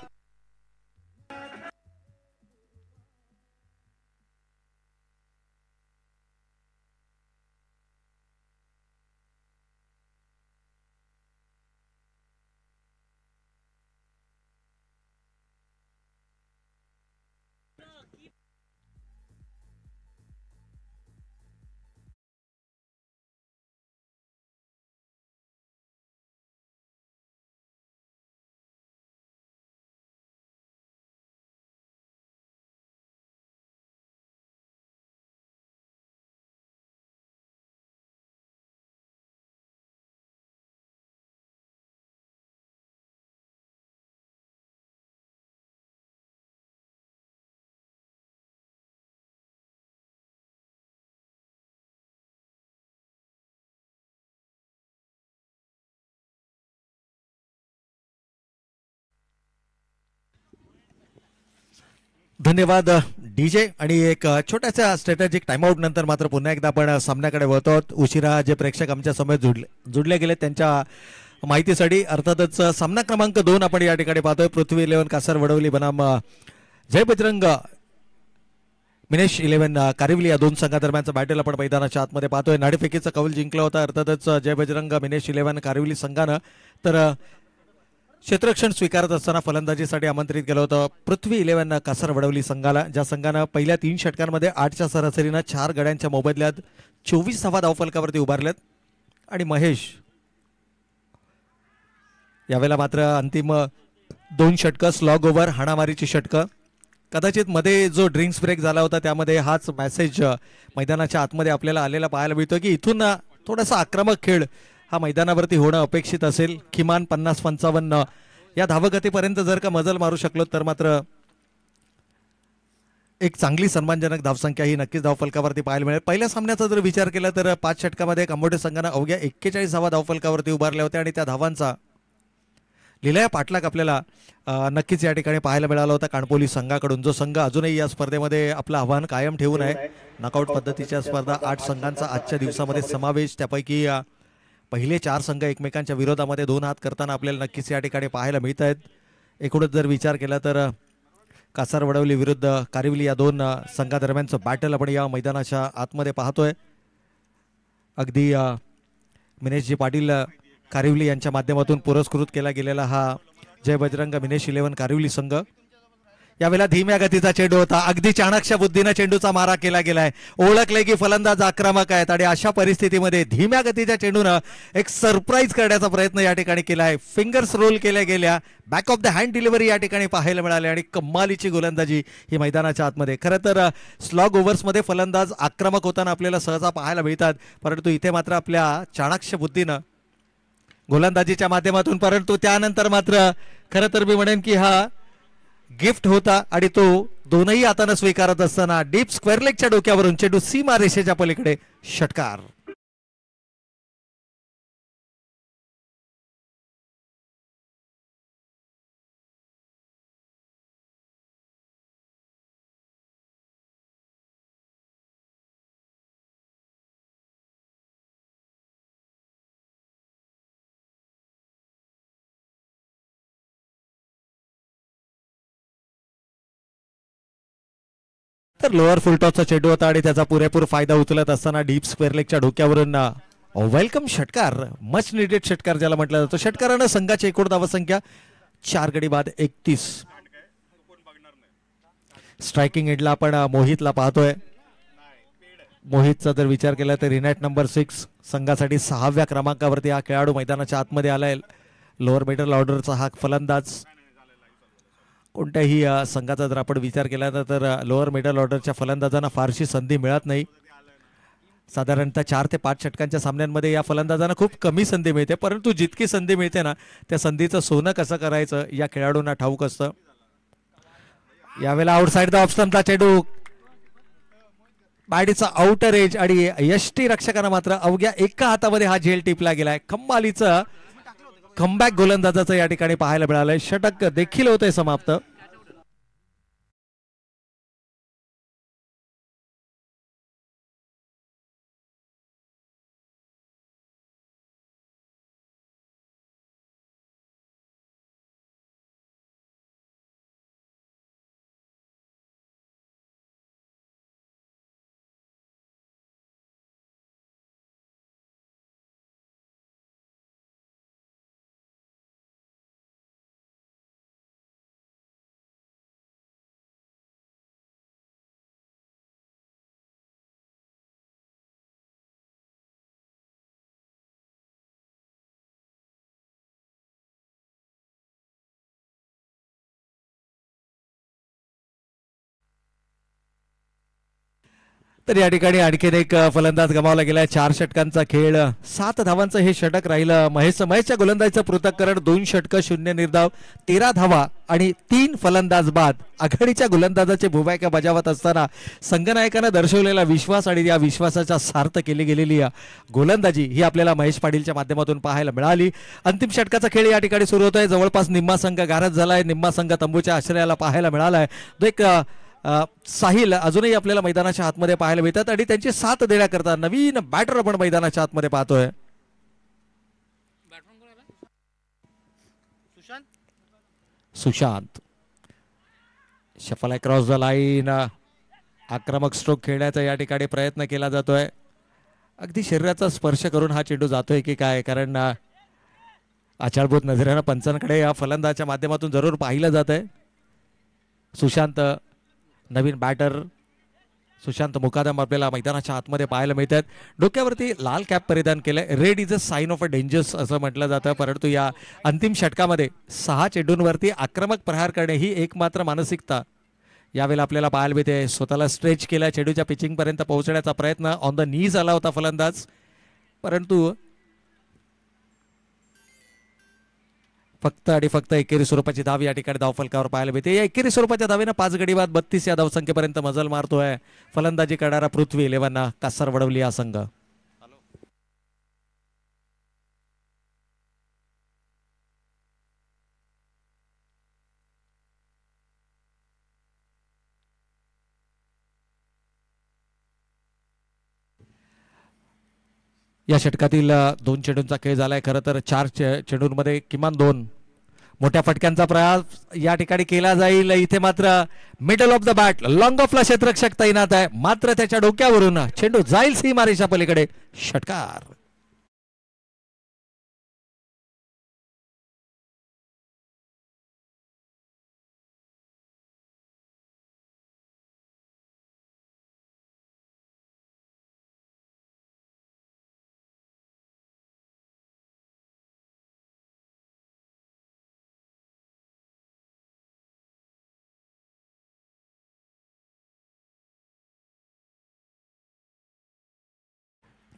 धन्यवाद DJ. आणि एक छोट्याशा स्ट्रॅटेजिक टाइमआउट नंतर मात्र पुन्हा एकदा आपण सामन्याकडे वळतो. उशिरा जे प्रेक्षक आमच्या समोर जुडले गेले त्यांच्या माहितीसाठी अर्थातच सामना क्रमांक 2 आपण या ठिकाणी पाहतोय. पृथ्वी 11 कासार वडवली बनाम जय बजरंग मिनेश 11 कारिवली या 2 संघादरम्यानचं बॅटल आपण मैदानाच्या आतमध्ये पाहतोय. नाणेफेकीचा कौल जिंकला होता अर्थातच जय बजरंग मिनेश 11 कारिवली संघानं. तर क्षेत्ररक्षण स्वीकारत असताना फलंदाजीसाठी आमंत्रित केलं होतं पृथ्वी 11 कासार वडवली संघाला, ज्या संघानं पहिल्या 3 षटकांमध्ये 8च्या सरासरीनं 4 गड्यांच्या मोबदल्यात 24वा धावफलकावरती उभारलेत. आणि महेश यावेळेला मात्र अंतिम 2 षटकं स्लॉग ओव्हर हाणामारीची षटकं. कदाचित मध्ये जो ड्रिंक्स ब्रेक झाला होता त्यामध्ये हाच मेसेज मैदानाच्या आतमध्ये आपल्याला आलेला पाहायला मिळतो की इथून थोडासा आक्रमक खेळ हा मैदानावरती होणं अपेक्षित असेल. किमान 50-55 या धावगतीपर्यंत जर का मजल मारू शकलो तर मात्र एक चांगली सन्मानजनक धावसंख्या ही नक्कीच धावफलकावरती पाहायला मिळेल. पहिल्या सामन्याचा जर विचार केला तर 5 षटकामध्ये कांबोटे संघानं अवघ्या 41वा धावफलकावरती उभारल्या होत्या आणि त्या धावांचा लिलाया पाठलाग आपल्याला नक्कीच या ठिकाणी पाहायला मिळाला होता काणपोली संघाकडून, जो संघ अजूनही या स्पर्धेमध्ये आपलं आव्हान कायम ठेवून आहे. नॉकआउट पद्धतीच्या स्पर्धा 8 संघांचा आजच्या दिवसामध्ये समावेश, त्यापैकी पहिले 4 संघ एकमेकांच्या विरोधामध्ये 2 हात करताना आपल्याला नक्कीच या ठिकाणी पाहायला मिळत आहेत. एकूणच जर विचार केला तर कासार वडवली विरुद्ध कारिवली या 2 संघादरम्यानचं बॅटल आपण या मैदानाच्या आतमध्ये पाहतोय. अगदी मिनेशजी पाटील कारिवली यांच्या माध्यमातून पुरस्कृत केला गेलेला हा जय बजरंग मिनेश 11 कारिवली संघ. यावेळेला धीम्या गतीचा चेंडू होता. अगदी चाणक्ष बुद्धीने चेंडूचा मारा केला गेलाय. ओळखले की फलंदाज आक्रमक आहेत आणि अशा परिस्थितीमध्ये धीम्या गतीच्या चेंडूनं एक सरप्राईज करण्याचा प्रयत्न या ठिकाणी केलाय. फिंगर्स रोल केल्या गेल्या, back of the hand delivery या ठिकाणी पाहायला मिळाली आणि कमालीची गोलंदाजी ही मैदानाच्या आतमध्ये. खरं तर स्लॉग ओव्हर्समध्ये फलंदाज आक्रमक होताना आपल्याला सहसा पाहायला मिळतात, परंतु इथे मात्र आपल्या चाणक्ष बुद्धीनं गोलंदाजीच्या माध्यमातून, परंतु त्यानंतर मात्र खरं तर मी म्हणेन की हा गिफ्ट होता आणि तो दोनही हाताने स्वीकारत असताना डीप स्क्वेअर लेगच्या डोक्यावरून चेंडू सीमा रेषेच्या पलीकडे षटकार. तर लोअर फुलटॉसचा चेंडू होता आणि त्याचा पुरेपूर फायदा उचलत असताना डीप स्क्वेअर लेगच्या डोक्यावरून वेलकम षटकार, मच निडेड षटकार ज्याला म्हटलं जातं. षटकारानं संघाची एकूण धावसंख्या 4 गडी बाद 31. स्ट्रायकिंग एंडला आपण मोहितला पाहतोय. मोहितचा जर विचार केला तर रिनॅट नंबर 6 संघासाठी 6व्या क्रमांकावरती हा खेळाडू मैदानाच्या आतमध्ये आलाय. लोअर मिडल ऑर्डरचा हा फलंदाज. कोणत्याही संघाचा जर आपण विचार केला तर लोअर मिडल ऑर्डरच्या फलंदाजांना फारशी संधी मिळत नाही. साधारणतः 4 ते 5 षटकांच्या सामन्यांमध्ये या फलंदाजांना खूप कमी संधी मिळते, परंतु जितकी संधी मिळते ना त्या संधीचं सोनं कसं करायचं या खेळाडूंना ठाऊक असतं. यावेळेला आउटसाइड द ऑप्शनचा चेंडू बॅडीचा आउटर एज आणि यष्टी रक्षकांना मात्र अवघ्या एका हातामध्ये हा झेल टिपला गेलाय. कमालीचं कमबॅक गोलंदाजाचं या ठिकाणी पाहायला मिळालंय. षटक देखील होतंय समाप्त. तर या ठिकाणी आणखीन एक फलंदाज गमावला गेलाय. 4 षटकांचा खेळ, 7 धावांचं हे षटक राहिलं. महेशच्या गोलंदाजीचं पृथक्करण 2 षटकं 0 निर्धाव 13 धावा आणि 3 फलंदाज बाद. आघाडीच्या गोलंदाजाची भूमिका बजावत असताना संघनायकानं दर्शवलेला विश्वास आणि या विश्वासाच्या सार्थ केली गेलेली गोलंदाजी ही आपल्याला महेश पाटीलच्या माध्यमातून पाहायला मिळाली. अंतिम षटकाचा खेळ या ठिकाणी सुरू होतोय. जवळपास निम्मा संघ गारद झालाय, निम्मा संघ तंबूच्या आश्रयाला पाहायला मिळालाय. एक साहिल अजूनही आपल्याला मैदानाच्या आतमध्ये पाहायला मिळतात आणि त्यांची साथ देण्याकरता नवीन बॅटर आपण मैदानाच्या आतमध्ये पाहतोय. Sushant shuffle across the line, आक्रमक स्ट्रोक खेळण्याचा या ठिकाणी प्रयत्न केला जातोय. अगदी शरीराचा स्पर्श करून हा चेंडू जातोय की काय, कारण आचारभूत नजरेनं पंचांकडे या फलंदाच्या माध्यमातून जरूर पाहिलं जात आहे. सुशांत नवीन बॅटर, सुशांत मुकादम आपल्याला मैदानाच्या आतमध्ये पाहायला मिळतात. डोक्यावरती लाल कॅप परिधान केलंय. Red is a sign of a dangers असं म्हटलं जातं, परंतु या अंतिम षटकामध्ये 6 चेंडूंवरती आक्रमक प्रहार करणे ही एकमात्र मानसिकता यावेळेला आपल्याला पाहायला मिळते. स्वतःला स्ट्रेच केला, चेंडूच्या पिचिंगपर्यंत पोहोचण्याचा प्रयत्न, ऑन द नीज आला होता फलंदाज, परंतु फक्त आणि फक्त एकेरी स्वरूपाची धाव या ठिकाणी धावफलकावर पाहायला मिळते. या एकेरी स्वरूपाच्या धावेनं 5 गडी बाद 32 या धावसंख्येपर्यंत मजल मारतोय. फलंदाजी करणारा पृथ्वी 11 कासर वडवली हा संघ. या षटकातील 2 चेंडूंचा खेळ झालाय. खरं तर 4 चेंडूंमध्ये किमान 2 मोठ्या फटक्यांचा प्रयास या ठिकाणी केला जाईल. इथे मात्र middle of the bat long ऑफला क्षेत्ररक्षक तैनात आहे, मात्र त्याच्या डोक्यावरून चेंडू जाईल सीमारेषा पलीकडे. षटकार.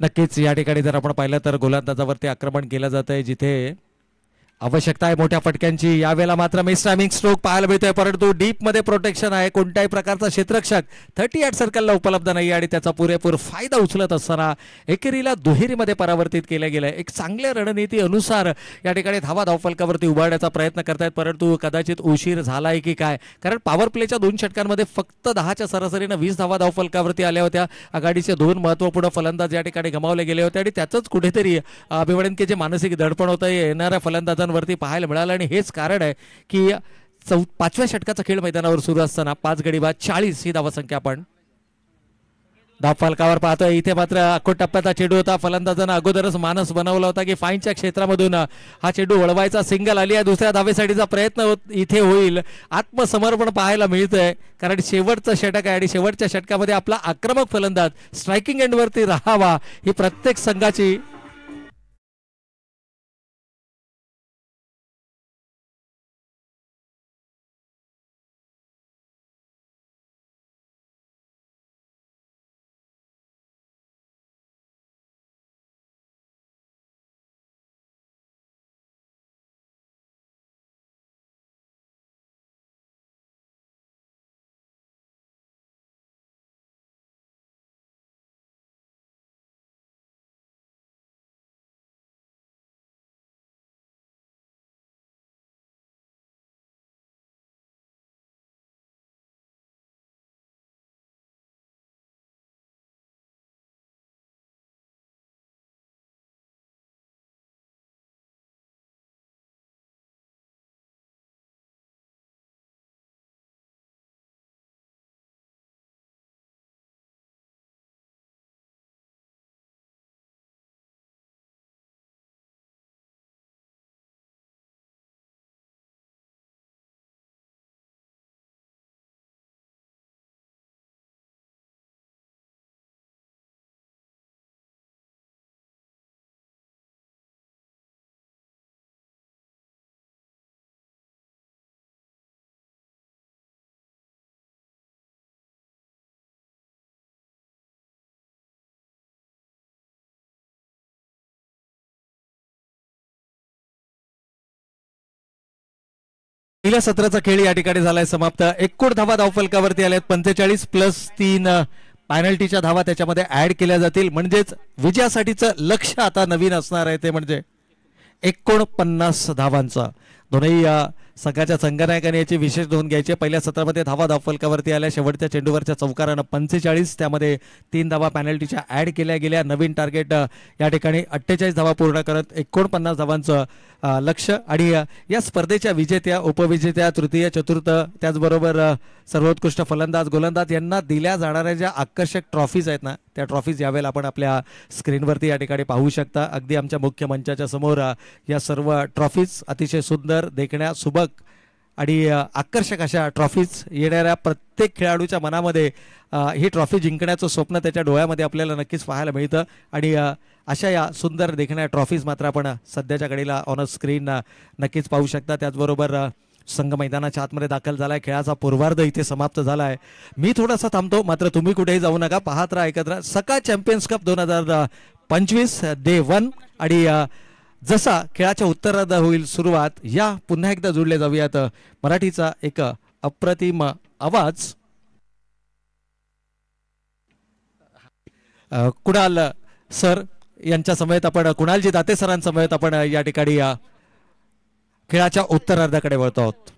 नक्कीच या ठिकाणी जर आपण पाहिलं तर गोलंदाजावरती आक्रमण केलं जात आहे, जिथे आवश्यकता आहे मोठ्या फटक्यांची. यावेळेला मात्र मिस टायमिंग स्ट्रोक पाहायला मिळतोय, परंतु डीप मध्ये प्रोटेक्शन आहे. कोणत्याही प्रकारचा क्षेत्ररक्षक 38 सर्कलला उपलब्ध नाही आणि त्याचा पुरेपूर फायदा उचलत असताना एकेरीला दुहेरीमध्ये परावर्तित केलं गेलंय. एक चांगल्या रणनीती अनुसार या ठिकाणी धावा धावफलकावरती उभारण्याचा प्रयत्न करतायत, परंतु कदाचित उशीर झालाय की काय, कारण पॉवर प्लेच्या 2 षटकांमध्ये फक्त 10च्या सरासरीनं 20 धावा धावफलकावरती आल्या होत्या. आघाडीचे 2 महत्त्वपूर्ण फलंदाज या ठिकाणी गमावले गेले होते आणि त्याचंच कुठेतरी मी म्हणेन की जे मानसिक दडपण होतं येणाऱ्या फलंदाजांवरती पाहायला मिळालं आणि हेच कारण आहे की 5व्या षटकाचा खेळ मैदानावर सुरू असताना 5 गडी बाद 40 ही धावसंख्या आपण धावफलकावर पाहतोय. इथे मात्र अख्खो टप्प्याचा चेंडू होता. फलंदाजांना अगोदरच मानस बनवला होता की फाईनच्या क्षेत्रामधून हा चेंडू वळवायचा. सिंगल आली आहे. दुसऱ्या धावेसाठीचा प्रयत्न इथे होईल. आत्मसमर्पण पाहायला मिळतंय, कारण शेवटचं षटक आहे आणि शेवटच्या षटकामध्ये आपला आक्रमक फलंदाज स्ट्रायकिंग एंडवरती राहावा ही प्रत्येक संघाची पहिल्या सत्राचा खेळ या ठिकाणी झालाय समाप्त. 1 धावा धावफलकावरती आल्यात. 45 प्लस 3 पॅनल्टीच्या धावा त्याच्यामध्ये ऍड केल्या जातील. म्हणजेच विजयासाठीचं लक्ष्य आता नवीन असणार आहे, ते म्हणजे 49 धावांचा. दोन्ही संघाच्या संघनायकाने याची विशेष नोंद घ्यायची. पहिल्या सत्रामध्ये धावा धावफलकावरती आल्या. शेवटच्या चेंडूवरच्या चौकारानं 45, त्यामध्ये 3 धावा पॅनल्टीच्या ऍड केल्या गेल्या. नवीन टार्गेट या ठिकाणी 48 धावा पूर्ण करत 49 धावांचं लक्ष. आणि या स्पर्धेच्या विजेत्या, उपविजेत्या, तृतीय, चतुर्थ, त्याचबरोबर सर्वोत्कृष्ट फलंदाज, गोलंदाज यांना दिल्या जाणाऱ्या ज्या आकर्षक ट्रॉफीज आहेत ना, त्या ट्रॉफीज यावेळेला आपण आपल्या स्क्रीनवरती या ठिकाणी पाहू शकता. अगदी आमच्या मुख्य मंचाच्या समोर या सर्व ट्रॉफीज अतिशय सुंदर, देखण्या सुबक आणि आकर्षक अशा ट्रॉफीज येणाऱ्या प्रत्येक खेळाडूच्या मनामध्ये ही ट्रॉफी जिंकण्याचं स्वप्न त्याच्या डोळ्यामध्ये आपल्याला नक्कीच पाहायला मिळतं. आणि अशा या सुंदर देखण्या ट्रॉफीज मात्र आपण सध्याच्या घडीला ऑन स्क्रीन नक्कीच पाहू शकता. त्याचबरोबर संघ मैदानाच्या आतमध्ये दाखल झालाय. खेळाचा पूर्वार्ध इथे समाप्त झालाय. मी थोडासा थांबतो, मात्र तुम्ही कुठेही जाऊ नका. पाहत राहा, ऐकत राहा सका चॅम्पियन्स कप 2025 डे 1. आणि जसा खेळाच्या उत्तरार्ध होईल सुरुवात, या पुन्हा एकदा जोडले जाऊयात मराठीचा एक अप्रतिम आवाज. कुणाल सर यांच्या समेत आपण, कुणालजी दाते सरांसमवेत आपण या ठिकाणी खेळाच्या उत्तरार्धाकडे वळतो आहोत.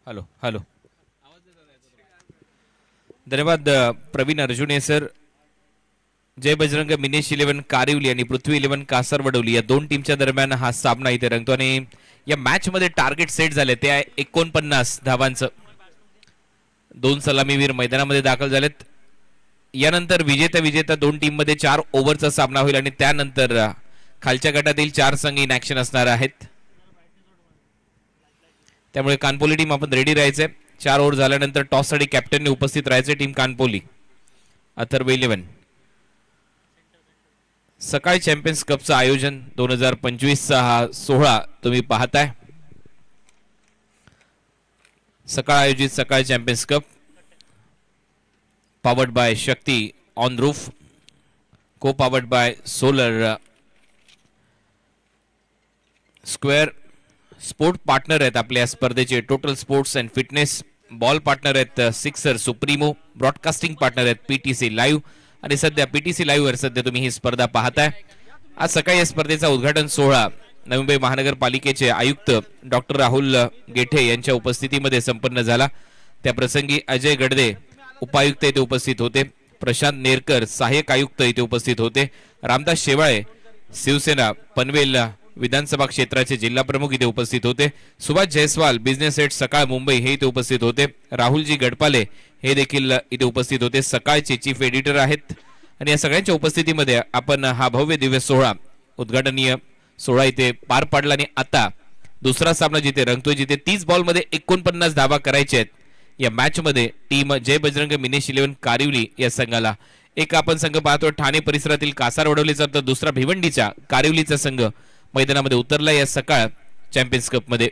Hello hello. धन्यवाद प्रवीण अर्जुने सर. जय बजरंग मिनेश 11 कारिवली आणि पृथ्वी 11 कासारवडवली या दोन टीमच्या दरम्यान हा सामना इथे रंगतो आणि या मॅच मध्ये टार्गेट सेट झाले ते 49 धावांचं. दोन सलामीवीर मैदानामध्ये दाखल झालेत. यानंतर विजेता दोन टीम मध्ये 4 ओव्हरचा सामना होईल आणि त्यानंतर खालच्या गटातील 4 संघ इन ऍक्शन असणार आहेत. त्यामुळे कानपोली टीम आपण रेडी राहायचंय. 4 ओव्हर झाल्यानंतर टॉस साठी कॅप्टनने उपस्थित राहायचे. टीम कानपोली अथर्व 11. सकाळी चॅम्पियन्स कपचं आयोजन 2025चा हा सोहळा तुम्ही पाहताय. सकाळ आयोजित Sakal Champions Cup powered by Shakti on Roof, co powered by Solar Square. Sport partner आहेत आपल्या स्पर्धेचे Total Sports and Fitness. Ball partner आहेत सिक्सर सुप्रीमो. ब्रॉडकास्टिंग पार्टनर आहेत पीटीसी लाईव्ह. आणि सध्या पीटीसी लाईव्ह वर सध्या तुम्ही ही स्पर्धा पाहताय. आज सकाळी या स्पर्धेचा उद्घाटन सोहळा नवी मुंबई महानगरपालिकेचे आयुक्त डॉक्टर राहुल गेठे यांच्या उपस्थितीमध्ये संपन्न झाला. त्या प्रसंगी अजय गडदे उपायुक्त इथे उपस्थित होते. प्रशांत नेरकर सहाय्यक आयुक्त इथे उपस्थित होते. रामदास शेवाळे शिवसेना पनवेल विधानसभा क्षेत्राचे जिल्हा प्रमुख इथे उपस्थित होते. सुभाष जयस्वाल बिझनेस हेड सकाळ मुंबई हे इथे उपस्थित होते. राहुलजी गडपाले हे देखील इथे उपस्थित होते. सकाळचे चीफ एडिटर आहेत. आणि या सगळ्यांच्या उपस्थितीमध्ये आपण हा भव्य दिव्य सोहळा उद्घाटनीय सोहळा इथे पार पाडला. आणि आता दुसरा सामना जिथे रंगतोय, जिथे 30 बॉलमध्ये 49 धावा करायचे आहेत. या मॅच मध्ये टीम जय बजरंग मिनेश 11 कारिवली या संघाला. एक आपण संघ पाहतोय ठाणे परिसरातील कासारवडवलीचा, तर दुसरा भिवंडीचा कारिवलीचा संघ मैदानामध्ये उतरला या सकाळ चॅम्पियन्स कप मध्ये.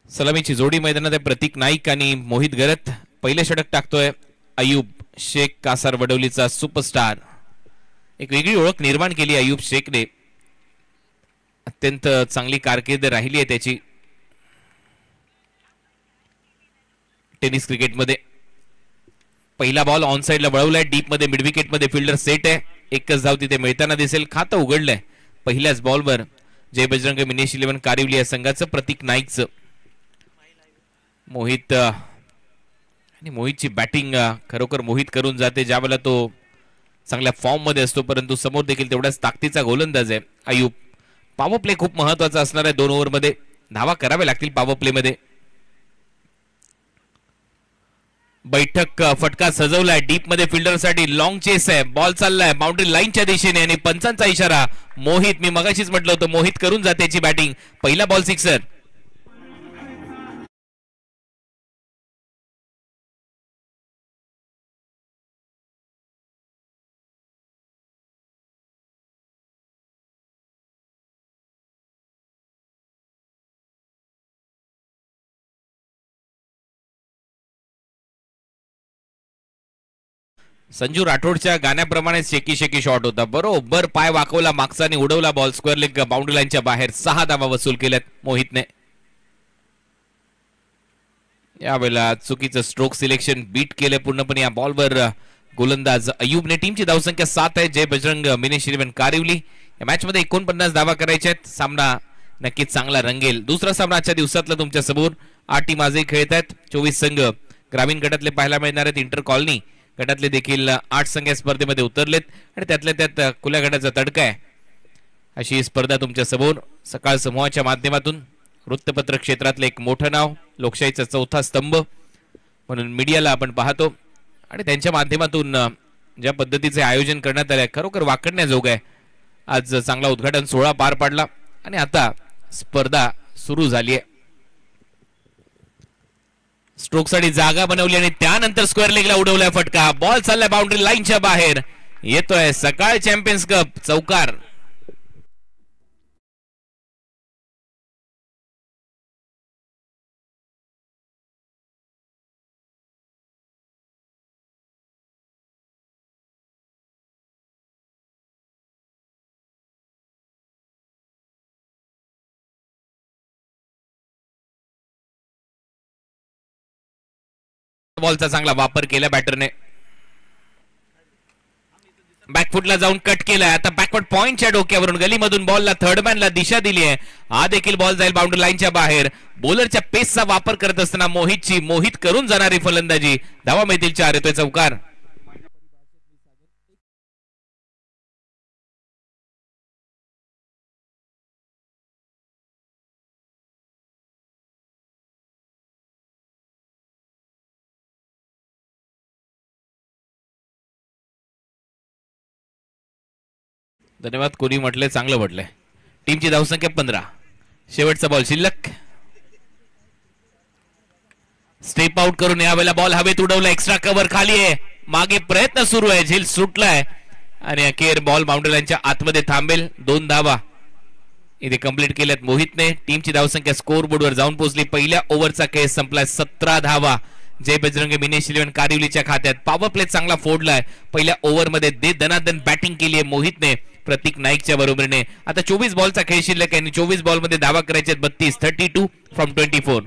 सलामीची जोडी मैदानात आहे. प्रतीक नाईक आणि मोहित गरत. पहिले षटक टाकतोय अयूब शेख कासारवडवलीचा सुपरस्टार. एक वेगळी ओळख निर्माण केली अयूब शेखने. अत्यंत चांगली कारकीर्द राहिली आहे त्याची टेनिस क्रिकेटमध्ये. पहिला बॉल ऑन साइडला वळवलाय. डीप मध्ये मिड विकेट मध्ये फिल्डर सेट आहे. एकच धाव तिथे मिळताना दिसेल. खातं उघडलंय पहिल्याच बॉलवर जय बजरंग मिनेश 11 कारिवली या संघाचं. प्रतीक नाईकचं. मोहित आणि मोहितची बॅटिंग खरोखर मोहित करून जाते ज्या वेळेला तो चांगल्या फॉर्म मध्ये असतो. परंतु समोर देखील तेवढाच ताकदीचा गोलंदाज आहे अयूब. पॉवर प्ले खूप महत्वाचा असणार आहे. 2 ओव्हरमध्ये धावा कराव्या लागतील पॉवर प्ले मध्ये. बैठक फटका सजवलाय. डीप मध्ये फिल्डर साठी लॉंग चेस आहे. बॉल चाललाय बाउंड्री लाईनच्या दिशेने आणि पंचांचा इशारा. मोहित, मी मगाशीच म्हटलं होतं मोहित करून जाते बॅटिंग. पहिला बॉल सिक्सर. संजू राठोडच्या गाण्याप्रमाणे शेकी शेकी शॉट होता. बरोबर पाय वाकवला मागचा आणि उडवला बॉल स्क्वेअर लेग बाउंड्री लाईनच्या बाहेर. 6 धावा वसूल केल्यात मोहितने. यावेळेला चुकीचं स्ट्रोक सिलेक्शन बीट केले पूर्णपणे या बॉलवर गोलंदाज अयूबने. टीमची धावसंख्या 7 आहे. जय बजरंग मिनेश 11 कारिवली या मॅच मध्ये 49 धावा करायच्या आहेत. सामना नक्कीच चांगला रंगेल. दुसरा सामना आजच्या दिवसातला तुमच्या समोर. 8 टीम आजही खेळत आहेत. 24 संघ ग्रामीण गटातले पाहायला मिळणार आहेत. इंटर कॉलनी गटातले देखील 8 संघ या स्पर्धेमध्ये उतरलेत आणि त्यातल्या त्यात खुल्या गटाचा तडका आहे अशी स्पर्धा तुमच्या समोर. सकाळ समूहाच्या माध्यमातून वृत्तपत्र क्षेत्रातलं एक मोठं नाव, लोकशाहीचा चौथा स्तंभ म्हणून मीडियाला आपण पाहतो आणि त्यांच्या माध्यमातून ज्या पद्धतीचे आयोजन करण्यात आले खरोखर वाकडण्याजोग आहे. आज चांगला उद्घाटन सोहळा पार पडला आणि आता स्पर्धा सुरू झाली आहे. स्ट्रोक साठी जागा बनवली आणि त्यानंतर स्क्वेअर लेगला उडवलाय फटका. बॉल चाललाय बाउंड्री लाईनच्या बाहेर. येतोय सकाळ चॅम्पियन्स कप चौकार. बॉलचा चांगला वापर केला बॅटरने. बॅकफुटला जाऊन कट केलाय. आता बॅकवर्ड पॉइंटच्या डोक्यावरून गलीमधून बॉलला थर्डमॅनला दिशा दिली आहे. हा देखील बॉल जाईल बाउंड्री लाईनच्या बाहेर. बॉलरच्या पेसचा वापर करत असताना मोहित करून जाणारी फलंदाजी. धावा मिळतील 4. येतोय चौकार. धन्यवाद. कोणी म्हटलंय चांगलं म्हटलंय. टीमची धावसंख्या 15. शेवटचा बॉल शिल्लक. स्टेप आउट करून यावेळेला बॉल हवेत उडवला. एक्स्ट्रा कव्हर खाली आहे. मागे प्रयत्न सुरू आहे. झेल सुटलाय आणि अखेर बॉल बाउंड्री लाईनच्या आतमध्ये थांबेल. 2 धावा इथे कंप्लीट केल्यात मोहितने. टीमची धावसंख्या स्कोर बोर्डवर जाऊन पोहोचली. पहिल्या ओव्हरचा खेळ संपलाय. 17 धावा जय बजरंग मिनेश 11 कारिवलीच्या खात्यात. पॉवर प्ले चांगला फोडलाय. पहिल्या ओव्हरमध्ये दनादन बॅटिंग केली आहे मोहितने प्रतीक नाईकच्या बरोबरीने. आता 24 बॉलचा खेळ शिल्लक आहे आणि 24 बॉलमध्ये धावा करायचे 32. 32 फ्रॉम 24.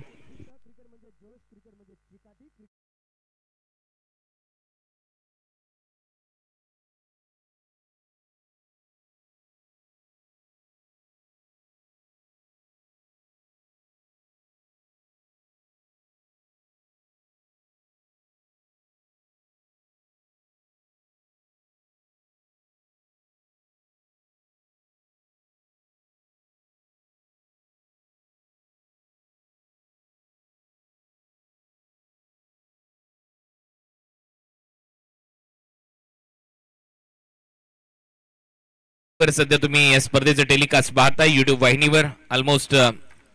सध्या तुम्ही या स्पर्धेचं टेलिकास्ट पाहताय युट्यूब वाहिनीवर. ऑलमोस्ट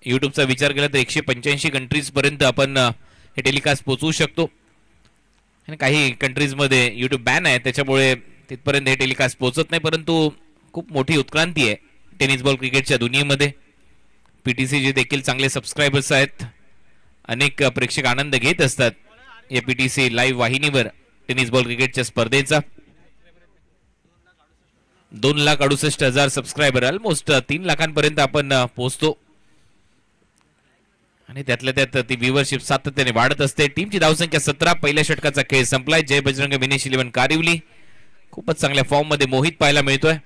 युट्यूबचा विचार केला तर 185 कंट्रीज पर्यंत आपण हे टेलिकास्ट पोहोचवू शकतो. आणि काही कंट्रीज मध्ये युट्यूब बॅन आहे त्याच्यामुळे तिथपर्यंत हे टेलिकास्ट पोहोचत नाही. परंतु खूप मोठी उत्क्रांती आहे टेनिस बॉल क्रिकेटच्या दुनियेमध्ये. पीटीसीचे देखील चांगले सबस्क्रायबर्स आहेत. अनेक प्रेक्षक आनंद घेत असतात या पीटीसी लाईव्ह वाहिनीवर टेनिस बॉल क्रिकेटच्या स्पर्धेचा. 2,68,000 सबस्क्रायबर. ऑलमोस्ट 3 लाखांपर्यंत आपण पोहोचतो आणि त्यातल्या त्यात ती व्ह्यूअरशिप सातत्याने वाढत असते. टीमची धावसंख्या 17. पहिल्या षटकाचा खेळ संपलाय. जय बजरंग विनेश 11 कारिवली. खूपच चांगल्या फॉर्म मध्ये मोहित पाहायला मिळतोय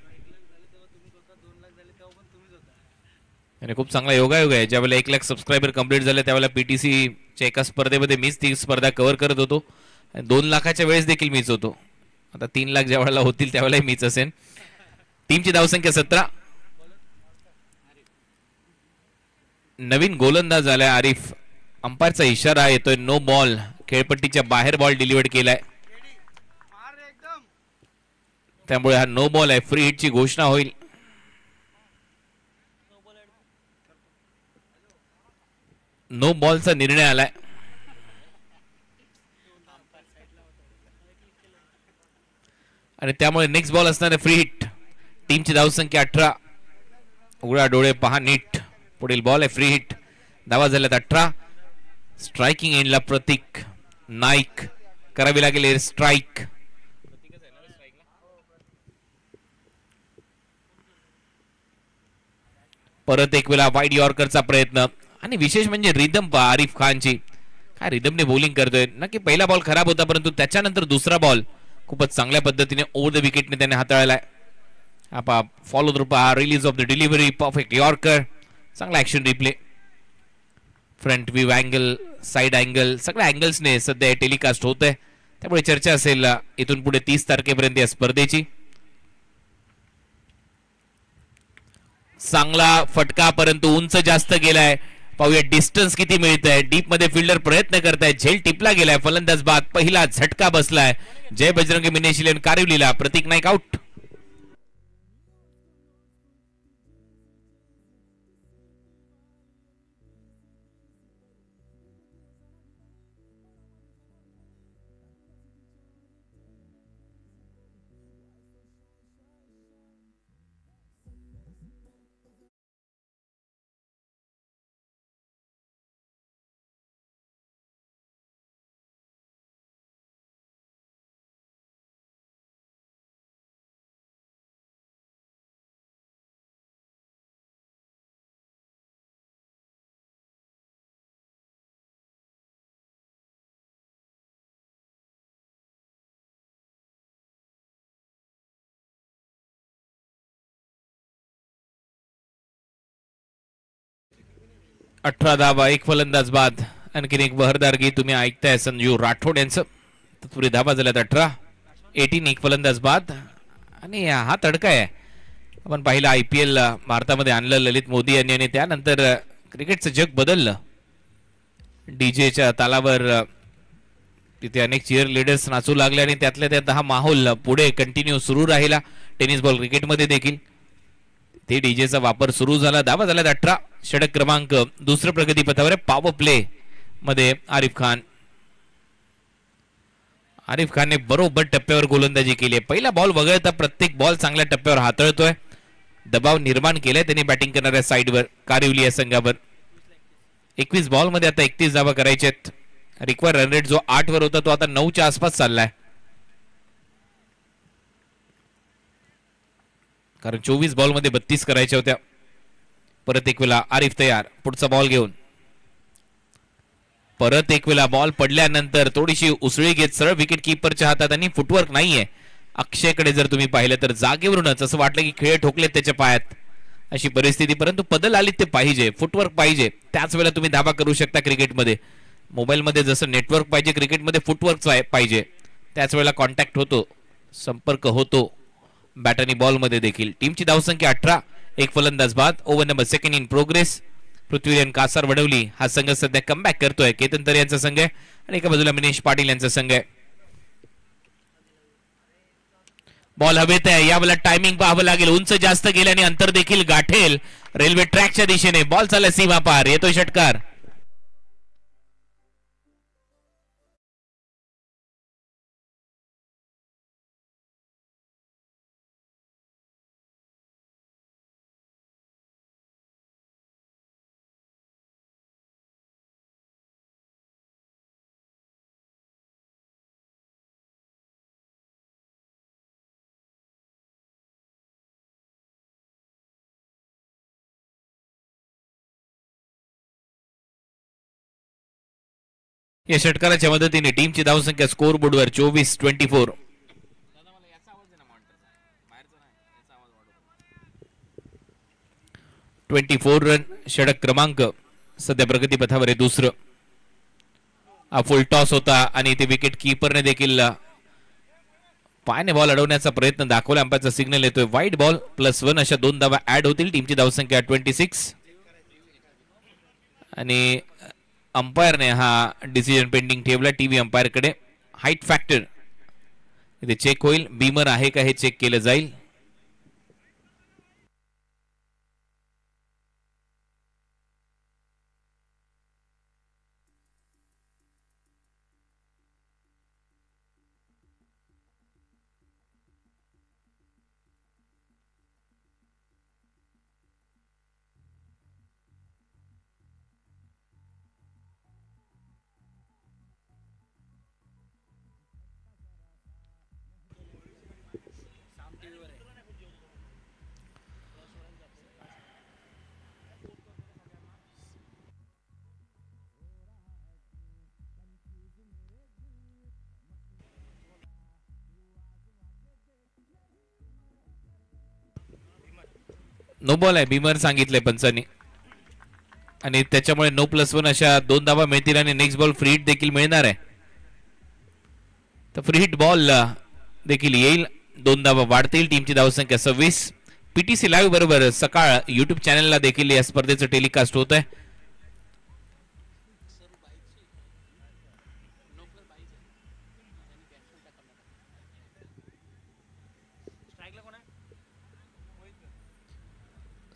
आणि खूप चांगला योगायोग आहे. ज्यावेळेला 1 लाख सबस्क्रायबर कंप्लीट झाले त्यावेळेला पीटीसीच्या एका स्पर्धेमध्ये मीच ती स्पर्धा कव्हर करत होतो. 2 लाखाच्या वेळेस देखील मीच होतो. आता 3 लाख ज्या वेळेला होतील त्यावेळेला मीच असेल. टीमची धावसंख्या 17. नवीन गोलंदाज आलाय आरिफ. अंपायरचा इशारा येतोय नो बॉल. खेळपट्टीच्या बाहेर बॉल डिलिव्हर्ड केलाय त्यामुळे हा नो बॉल आहे. फ्री हिटची घोषणा होईल. नो बॉलचा निर्णय आलाय. आणि त्यामुळे नेक्स्ट बॉल असणार आहे फ्री हिट. टीमची धावसंख्या 18. उघडा डोळे पहा नीट. पुढील बॉल आहे फ्री हिट. धावा झाल्यात 18. स्ट्रायकिंग एंडला प्रतीक नाईक. करावी लागेल एअर स्ट्राईक. परत एक वेळा वाईड यॉर्करचा प्रयत्न आणि विशेष म्हणजे रिदम पहा आरिफ खानची. काय रिदमने बॉलिंग करतोय. नक्की पहिला बॉल खराब होता परंतु त्याच्यानंतर दुसरा बॉल खूपच चांगल्या पद्धतीने ओव्हर द विकेटने त्याने हाताळलाय. आपा फॉलो थ्रू पहा. Release of the delivery. Perfect yorker. चांगला action replay. Front view angle side angle सगळ्या अँगल्सने सध्या टेलिकास्ट होत आहे त्यामुळे चर्चा असेल इथून पुढे 30 तारखेपर्यंत या स्पर्धेची. चांगला फटका परंतु उंच जास्त गेलाय. पाहूया डिस्टन्स किती मिळत आहे. डीप मध्ये फिल्डर प्रयत्न करताय. झेल टिपला गेलाय. फलंदाज बाद. पहिला झटका बसलाय. जय बजरंग मिनेश 11 कारिवलीला. प्रतीक नाईक आउट. 18 धावा, एक फलंदाज बाद. आणखीन एक बहरदारगी तुम्ही ऐकताय संजू राठोड यांचं. तत्पुरी धावा झाल्यात 18. 18, एक फलंदाज बाद. आणि हा तडका आहे आपण पाहिला IPL भारतामध्ये आणलं ललित मोदी यांनी आणि त्यानंतर क्रिकेटचं जग बदललं. डीजेच्या तालावर तिथे अनेक चीअर लीडर्स नाचू लागले आणि त्यातल्या त्यात हा माहोल पुढे कंटिन्यू सुरू राहिला. टेनिस बॉल क्रिकेटमध्ये देखील ते डीजेचा वापर सुरू झाला. धावा झाल्यात 18. षटक क्रमांक दुसरं प्रगतीपथावर आहे. पॉवर प्ले मध्ये आरिफ खान. आरिफ खानने बरोबर टप्प्यावर गोलंदाजी केली आहे. पहिला बॉल वगळता प्रत्येक बॉल चांगल्या टप्प्यावर हाताळतोय. दबाव निर्माण केलाय त्यांनी बॅटिंग करणाऱ्या साईडवर कारिवली या संघावर. 21 बॉल मध्ये आता 31 धावा करायच्यात. रिक्वायर रन रेट जो 8 वर होता तो आता 9च्या आसपास चाललाय. कारण 24 बॉल मध्ये 32 करायच्या होत्या. परत एक वेळा आरिफ तयार पुढचा बॉल घेऊन. परत एक वेळा बॉल पडल्यानंतर थोडीशी उसळी घेत सरळ विकेट कीपरच्या हातात आणि फुटवर्क नाहीये. अक्षयकडे जर तुम्ही पाहिलं तर जागेवरूनच असं वाटलं की खेळ ठोकलेत त्याच्या पायात अशी परिस्थिती. परंतु बदल आली ते पाहिजे, फुटवर्क पाहिजे, त्याच वेळेला तुम्ही धावा करू शकता. क्रिकेटमध्ये मोबाईलमध्ये जसं नेटवर्क पाहिजे क्रिकेटमध्ये फुटवर्क पाहिजे. त्याच वेळेला कॉन्टॅक्ट होतो, संपर्क होतो बॅट आणि बॉलमध्ये देखील. टीमची धावसंख्या 18, एक फलंदाज बाद. Over number second in progress. Prithviraj Kasar Wadavali हा संघ सध्या कमबॅक करतोय. केतन तर यांचा संघ आहे आणि एका बाजूला मनीष पाटील यांचा संघ आहे. बॉल हवेत आहे. यावेळेला टायमिंग पाहावं लागेल. उंच जास्त गेल्याने अंतर देखील गाठेल रेल्वे ट्रॅकच्या दिशेने. बॉल चालला सीमा पार. येतोय षटकार. या षटकाराच्या मदतीने टीमची धावसंख्या स्कोर बोर्डवर 24-24. 24 रन. षटक क्रमांक सध्या प्रगतीपथावर आहे दुसरं. हा फुल टॉस होता आणि ते विकेट कीपरने देखील पायाने बॉल अडवण्याचा प्रयत्न दाखवला. अंपायरचा सिग्नल येतोय. वाईट बॉल +1 अशा 2 धावा ऍड होतील. टीमची धावसंख्या 26 आणि अंपायरने हा डिसिजन पेंडिंग ठेवला टीव्ही अंपायर कडे. हाईट फॅक्टर इथे चेक होईल. बीमर आहे का हे चेक केलं जाईल. नो बॉल आहे बीमर सांगितलंय पंचांनी आणि त्याच्यामुळे नो +1 अशा 2 धावा मिळतील आणि नेक्स्ट बॉल फ्री हिट देखील मिळणार आहे. तर फ्री हिट बॉल देखील येईल. 2 धावा वाढतील. टीमची धावसंख्या 26. PTC लाईव्ह बरोबर सकाळ युट्यूब चॅनलला देखील या स्पर्धेचं टेलिकास्ट होत आहे.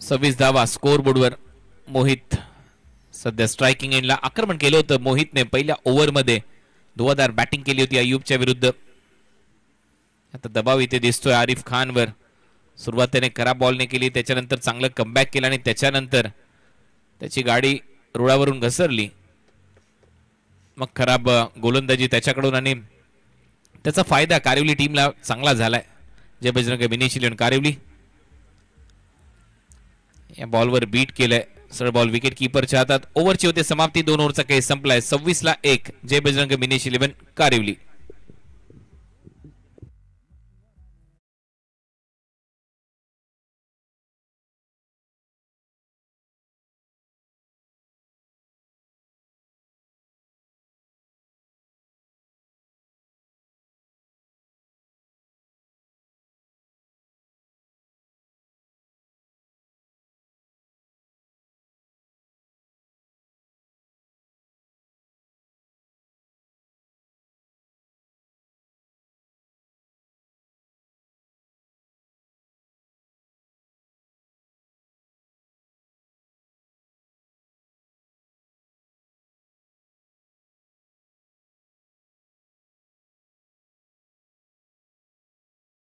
सव्वीस धावा स्कोर बोर्डवर. मोहित सध्या स्ट्रायकिंग एंडला. आक्रमण केलं होतं मोहितने पहिल्या ओव्हरमध्ये. धुवाधार बॅटिंग केली होती अय्यूबच्या विरुद्ध. आता दबाव इथे दिसतोय आरिफ खानवर. सुरुवात त्याने खराब बॉलने केली, त्याच्यानंतर चांगलं कमबॅक केलं आणि त्याच्यानंतर त्याची गाडी रुळावरून घसरली. मग खराब गोलंदाजी त्याच्याकडून आणि त्याचा फायदा कारिवली टीमला चांगला झालाय. जय बजरंग विनेशिलियन कारिवली या बॉलवर बीट केलंय. सरळ बॉल विकेट कीपरच्या हातात. ओव्हरची होते समाप्ती. 2 ओव्हरचा खेळ संपलाय. 26-1 जय बजरंग विनेशिलियन कारिवली.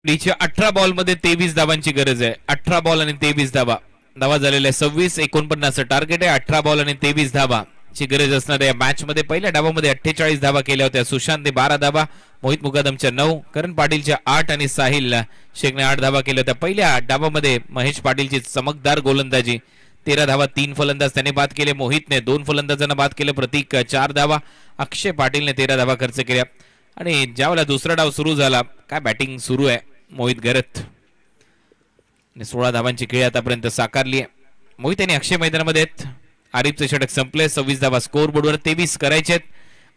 लीच्या 18 बॉल मध्ये 23 धावांची गरज आहे. 18 बॉल आणि 23 धावा. धावा झालेल्या 26-49 टार्गेट आहे. 18 बॉल आणि 23 धावा ची गरज असणाऱ्या या मॅच मध्ये पहिल्या डावामध्ये 48 धावा केल्या होत्या. सुशांतने 12 धावा, मोहित मुकादमच्या 9, करण पाटीलच्या 8 आणि साहिल शेखने 8 धावा केल्या होत्या. पहिल्या डावामध्ये महेश पाटीलची चमकदार गोलंदाजी. 13 धावा 3 फलंदाज त्याने बाद केले. मोहितने 2 फलंदाजांना बाद केलं. प्रतीक 4 धावा. अक्षय पाटीलने 13 धावा खर्च केल्या. आणि ज्यावेळेला दुसरा डाव सुरू झाला, काय बॅटिंग सुरू आहे मोहित गरत. 16 धावांची खेळी आतापर्यंत साकारली आहे. मोहित आणि अक्षय मैदानामध्ये आहेत. आरिफचे षटक संपले. 26 धावा स्कोर बोर्डवर 23 करायचे आहेत.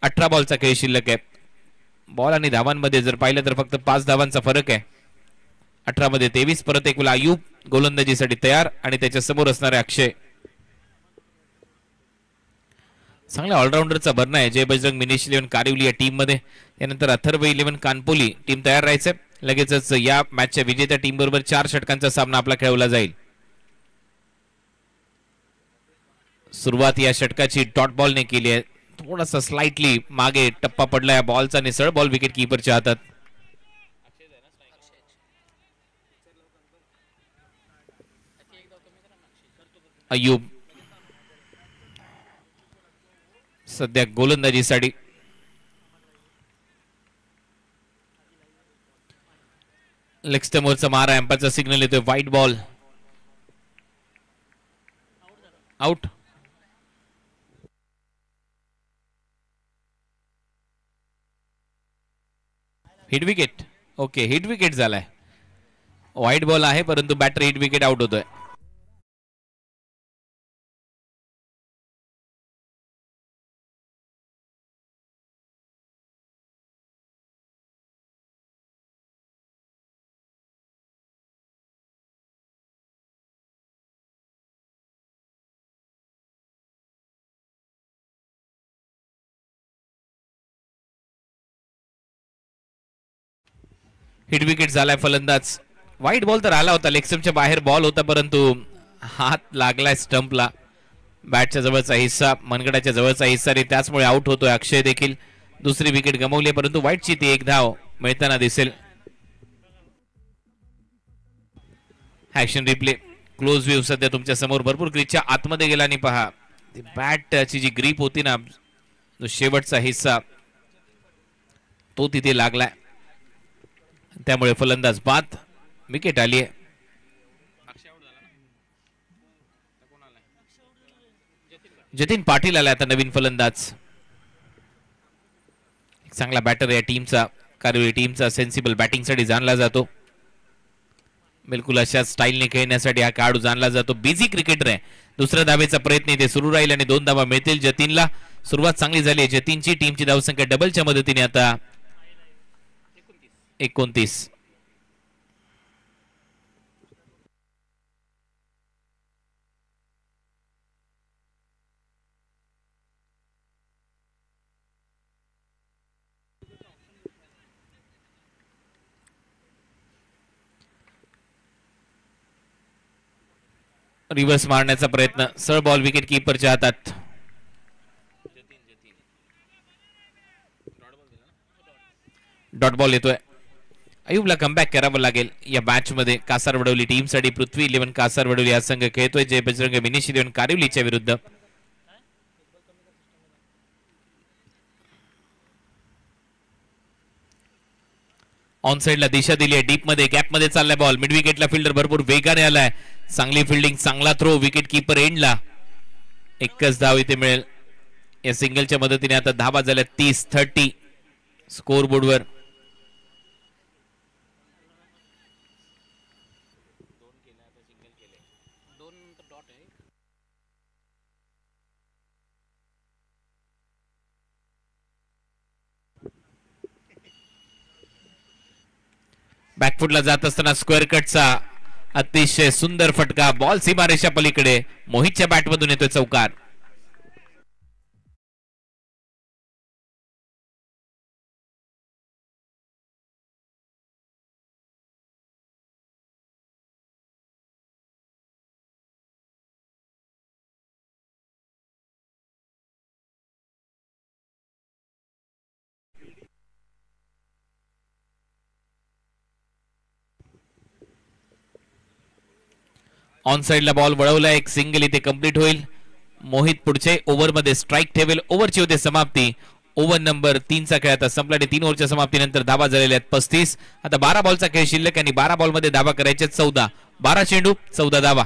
18 बॉलचा खेळ शिल्लक आहे. बॉल आणि धावांमध्ये जर पाहिलं तर फक्त 5 धावांचा फरक आहे. 18 मध्ये 23. परत एक वेळा अयूब गोलंदाजीसाठी तयार आणि त्याच्या समोर असणारे अक्षय. चांगल्या ऑलराऊंडरचा भरणा आहे जय बजरंग मिनिश 11 कारिवली या टीम मध्ये. यानंतर अथर्व 11 कानपोली टीम तयार राहायचं. लगेचच या मॅचच्या विजेत्या टीम बरोबर 4 षटकांचा सामना आपला खेळवला जाईल. सुरुवात या षटकाची डॉट बॉलने केली आहे. थोडासा स्लाइटली मागे टप्पा पडला या बॉलचा. निसळ बॉल विकेट कीपरच्या हातात. अयूब सध्या गोलंदाजीसाठी. लेग स्टंपवरचा मारा. एम्पायरचा सिग्नल येतोय. White ball. Out. Hit wicket. Okay, hit wicket झालाय. व्हाईट बॉल आहे परंतु बॅटर हिट विकेट आउट होतोय. हिट विकेट झालाय. फलंदाज व्हाईट बॉल तर आला होता. लेगस्टंपच्या बाहेर बॉल होता परंतु हात लागलाय स्टंपला. बॅटच्या जवळचा हिस्सा, मनगडाच्या जवळचा हिस्सा आणि त्याचमुळे आउट होतोय. अक्षय देखील दुसरी विकेट गमावली परंतु व्हाईटची ती एक धाव मिळताना दिसेल. ऍक्शन रिप्ले क्लोज व्ह्यू सध्या तुमच्या समोर. भरपूर क्रीजच्या आतमध्ये गेला आणि पहा बॅटची जी ग्रीप होती ना, जो शेवटचा हिस्सा तो तिथे लागलाय. त्यामुळे फलंदाज बाद. विकेट आली आहे. जतीन पाटील आला आता नवीन फलंदाज. चांगला बॅटर या टीमचा, कारिवली टीमचा. सेन्सिबल बॅटिंगसाठी जाणला जातो. बिलकुल अशा स्टाईलने खेळण्यासाठी हा खेळाडू जाणला जातो. बिझी क्रिकेटर आहे. दुसऱ्या धावेचा प्रयत्न इथे सुरू राहील आणि 2 धावा मिळतील जतीनला. सुरुवात चांगली झाली आहे जतीनची. टीमची धावसंख्या डबलच्या मदतीने आता 29. रिव्हर्स मारण्याचा प्रयत्न. सर बॉल विकेट कीपरच्या हातात. डॉट बॉल येतोय. अयूबला कमबॅक करावं लागेल या मॅच मध्ये. कासारवडवली टीमसाठी पृथ्वी 11 कासारवडवली हा संघ खेळतोय जय बजरंग मिनिश 11 कारिवलीच्या विरुद्ध. ऑन साइडला दिशा दिली आहे. डीप मध्ये गॅप मध्ये चाललाय बॉल. मिड विकेटला फिल्डर भरपूर वेगाने आलाय. चांगली फिल्डिंग, चांगला थ्रो. विकेट कीपर एंडला. एकच धाव इथे मिळेल. या सिंगलच्या मदतीने आता धावा झाल्या 30 स्कोर बोर्डवर. बॅकफुटला जात असताना स्क्वेअर कटचा अतिशय सुंदर फटका. बॉल सीमारेषा पलीकडे. मोहितच्या बॅटमधून येतोय चौकार. ऑन साइडला बॉल वळवला, एक सिंगल इथे कंप्लीट होईल. मोहित पुढचे ओव्हरमध्ये स्ट्राईक ठेवेल. ओव्हरची होते समाप्ती. ओव्हर नंबर 3 चा खेळ आता संपला. 3 ओव्हरच्या समाप्तीनंतर धावा झालेल्या आहेत 35. आता 12 बॉलचा खेळ शिल्लक आणि 12 बॉलमध्ये धावा करायचे 14. 12 चेंडू 14 धावा.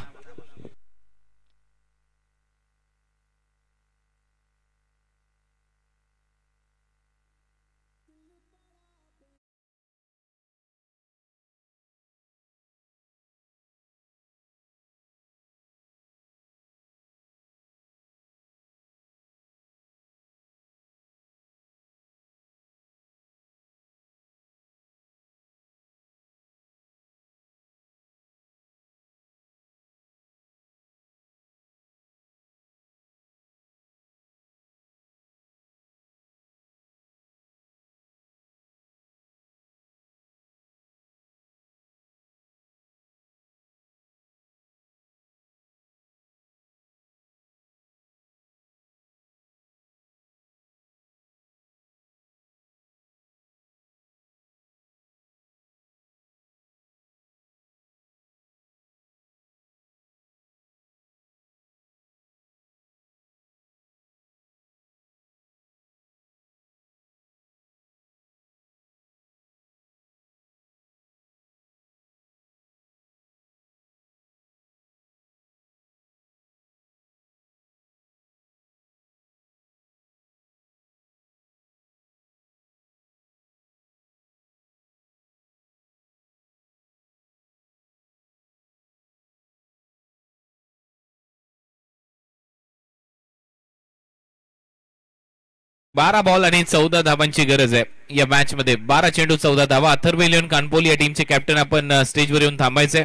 बारा बॉल आणि 14 धावांची गरज आहे या मॅच मध्ये. 12 चेंडू 14 धावा. अथर्व इलेव्हन कानपोली या टीमचे कॅप्टन आपण स्टेजवर येऊन थांबायचे.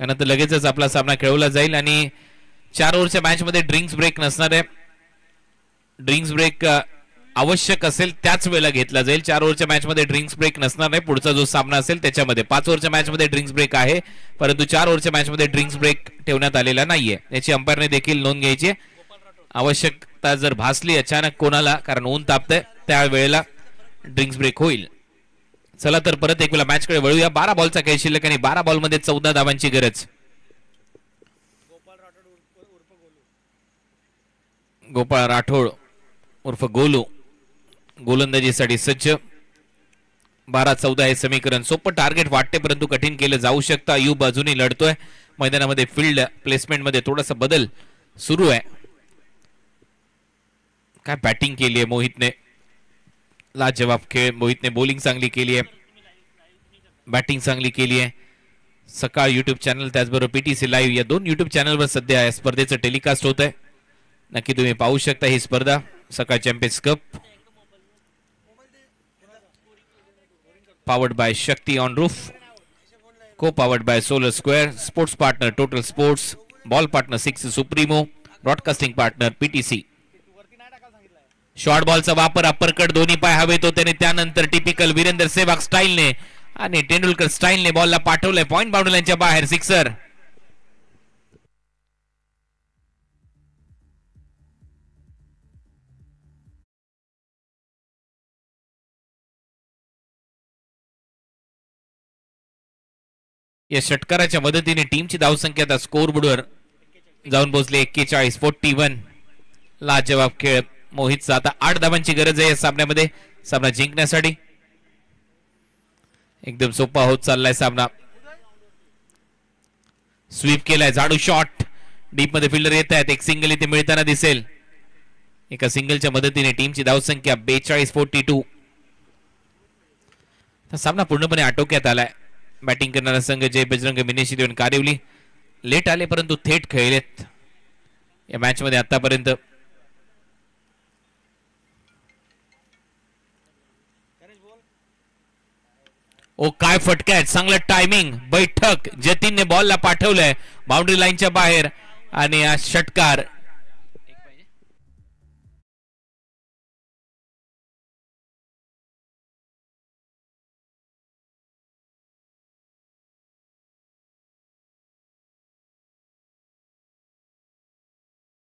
त्यानंतर लगेचच आपला सामना खेळवला जाईल आणि 4 ओव्हरच्या मॅच मध्ये ड्रिंक्स ब्रेक नसणार आहे. ड्रिंक्स ब्रेक आवश्यक असेल त्याच वेळेला घेतला जाईल. 4 ओव्हरच्या मॅच मध्ये ड्रिंक्स ब्रेक नसणार नाही. पुढचा जो सामना असेल त्याच्यामध्ये 5 ओव्हरच्या मॅच मध्ये ड्रिंक्स ब्रेक आहे, परंतु 4 ओव्हरच्या मॅच मध्ये ड्रिंक्स ब्रेक ठेवण्यात आलेला नाहीये. याची अंपायरने देखील नोंद घ्यायची. आवश्यकता जर भासली अचानक कोणाला, कारण ऊन तापतंय, त्या वेळेला ड्रिंक्स ब्रेक होईल. चला तर परत एक वेळा मॅच कडे वळूया. 12 बॉलचा खेळ शिल्लक आणि 12 बॉल मध्ये 14 धावांची गरज. गोपाळ राठोड उर्फ गोलू गोलंदाजीसाठी सज्ज. 12-14 हे समीकरण सोपं टार्गेट वाटते, परंतु कठीण केलं जाऊ शकतं. अयूब अजूनही लढतोय मैदानामध्ये. फील्ड प्लेसमेंट मध्ये थोडासा बदल सुरू आहे. काय बॅटिंग केली आहे मोहितने, लाजवाब खेळ. मोहितने बॉलिंग चांगली केली आहे, बॅटिंग चांगली केली आहे. सकाळ युट्यूब चॅनल त्याचबरोबर पीटीसी लाईव्ह या 2 युट्यूब चॅनलवर सध्या या स्पर्धेचं टेलिकास्ट होत आहे. नक्की तुम्ही पाहू शकता ही स्पर्धा. Sakal Champions Cup powered by Shakti on Roof, co powered by Solar Square, sports partner Total Sports, ball partner 6 Supremo, broadcasting partner PTC. Short बॉलचा वापर, अप्परकट दोन्ही पाय हवेत होते आणि त्यानंतर टिपिकल वीरेंद्र सेहवाग स्टाईलने आणि तेंडुलकर स्टाईलने बॉलला पाठवलंय पॉइंट बाउंड्री लाईनच्या बाहेर. सिक्सर. या षटकाराच्या मदतीने टीमची धावसंख्या आता स्कोरबोर्डवर जाऊन पोहोचली 41-41. लाजवाब खेळ मोहितचा. आता 8 धावांची गरज आहे या सामन्यामध्ये सामना जिंकण्यासाठी. एकदम सोपा होत चाललाय सामना. स्वीप केलाय, झाडू शॉट, डीप मध्ये फिल्डर येत आहेत. एक सिंगल इथे मिळताना दिसेल. एका सिंगलच्या मदतीने टीमची धावसंख्या 42-42. सामना पूर्णपणे आटोक्यात आलाय. बॅटिंग करणारा संघ जय बजरंग मिनेशी देऊन कारिवली लेट आले, परंतु थेट खेळलेत या मॅच मध्ये आतापर्यंत. ओ काय फटका आहे, चांगलं टायमिंग. बैठक जतीनने बॉलला पाठवलंय बाउंड्री लाईनच्या बाहेर आणि हा षटकार.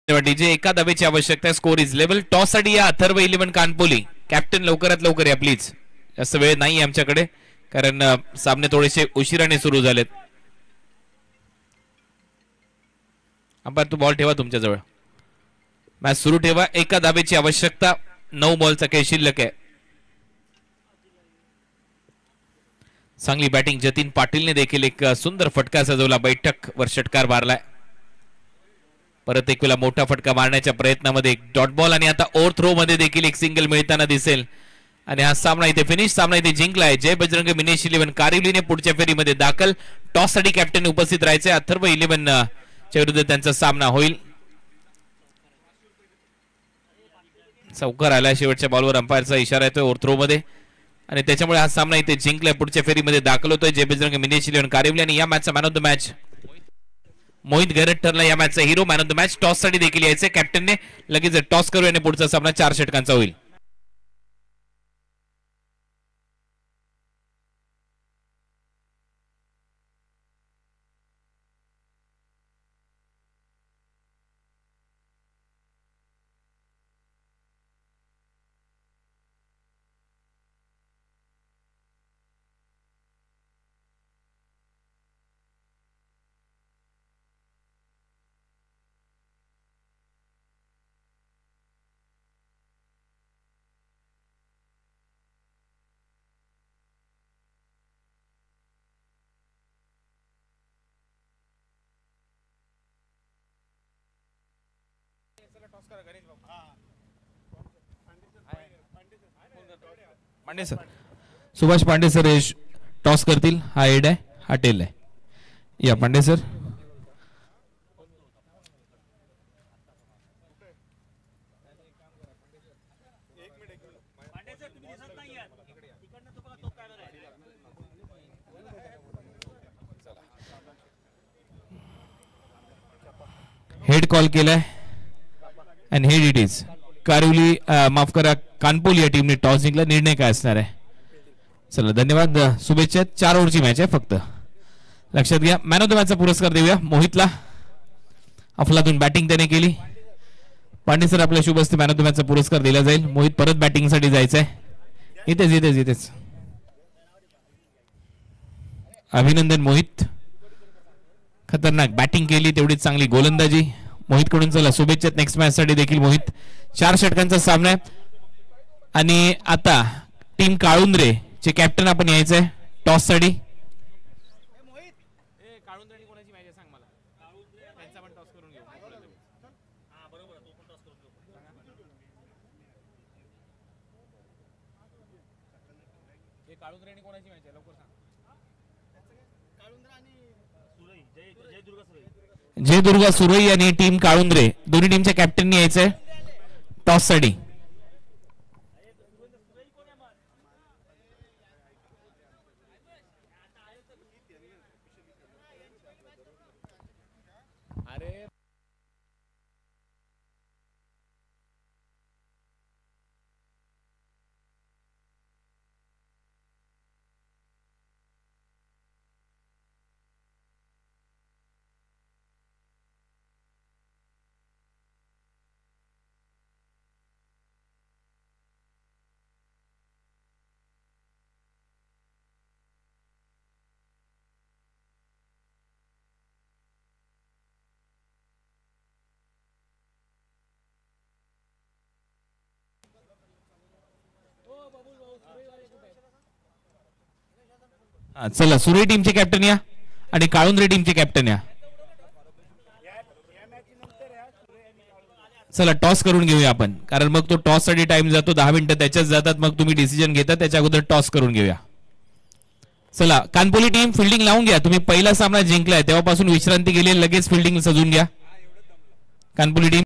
डीजे एका धावेची आवश्यकता आहे. Score is level. टॉस साठी या अथर्व इलेव्हन कानपोली. कॅप्टन लवकरात लवकर या प्लीज. जास्त वेळ नाही आमच्याकडे, कारण सामने थोडेसे उशिराने सुरू झालेत. अंपायर तो बॉल ठेवा तुमच्याजवळ. मॅच सुरू ठेवा. एका धाबेची आवश्यकता. 9 बॉलचा खेळ शिल्लक आहे. चांगली बॅटिंग जतीन पाटीलने देखील एक सुंदर फटका सजवला. बैठक वर षटकार मारलाय. परत एक वेळा मोठा फटका मारण्याच्या प्रयत्नामध्ये एक डॉट बॉल आणि आता ओव्हर थ्रो मध्ये देखील एक सिंगल मिळताना दिसेल. आणि हा सामना इथे फिनिश सामना इथे जिंकलाय. जय बजरंग मिनेश 11 कारिवलीने पुढच्या फेरीमध्ये दाखल. टॉस साठी कॅप्टन उपस्थित राहायचे. अथर्व 11 च्या विरुद्ध त्यांचा सामना होईल. चौकार आलाय शेवटच्या बॉलवर. अंपायरचा इशारा येतोय ओव्हर थ्रो मध्ये आणि त्याच्यामुळे हा सामना इथे जिंकलाय. पुढच्या फेरीमध्ये दाखल होतोय जय बजरंग मिनेश 11 कारिवली. आणि या मॅचचा man of the match Mohit Gairat ठरला या मॅचचा हिरो. Man of the match toss साठी देखील यायचे. कॅप्टनने लगेच टॉस करू आणि पुढचा सामना 4 षटकांचा होईल. पांडे सर, सुभाष पांडे सर हे टॉस करतील. हा हेड आहे, हा टेल आहे. या पांडे सर. हेड कॉल केलाय आणि हेड इट इज. कारिवली माफ करा कानपोल या टीमने टॉस जिंकला. निर्णय काय असणार आहे? चला धन्यवाद, शुभेच्छा. 4 ओव्हरची मॅच आहे फक्त, लक्षात घ्या. मॅन ऑफ द मॅचचा पुरस्कार देऊया मोहितला. अफलातून बॅटिंग त्याने केली. पांडे सर आपल्या शुभ हस्ते मॅन ऑफ द मॅचचा पुरस्कार दिला जाईल. मोहित परत बॅटिंग साठी जायचंय. इथेच इथेच इथेच. अभिनंदन मोहित, खतरनाक बॅटिंग केली, तेवढीच चांगली गोलंदाजी मोहित कडून. चला शुभेच्छा नेक्स्ट मॅच साठी देखील मोहित. 4 षटकांचा सामना आहे आणि आता टीम काळुंद्रे चे कॅप्टन आपण यायचंय टॉस साठी. जय दुर्गा सुरई आणि टीम काळुंद्रे दोन्ही टीमच्या कॅप्टननी यायचंय टॉस साठी. चला सुरई टीमचे कॅप्टन या आणि काळुंद्रे टीमचे कॅप्टन या. चला टॉस करून घेऊया आपण, कारण मग तो टॉस साठी टाइम जातो. 10 मिनिटं त्याच्याच जातात. मग तुम्ही डिसिजन घेता, त्याच्या अगोदर टॉस करून घेऊया. चला कानपोली टीम फिल्डिंग लावून घ्या. तुम्ही पहिला सामना जिंकलाय तेव्हापासून विश्रांती गेली, लगेच फिल्डिंग सजून घ्या. कानपोली टीम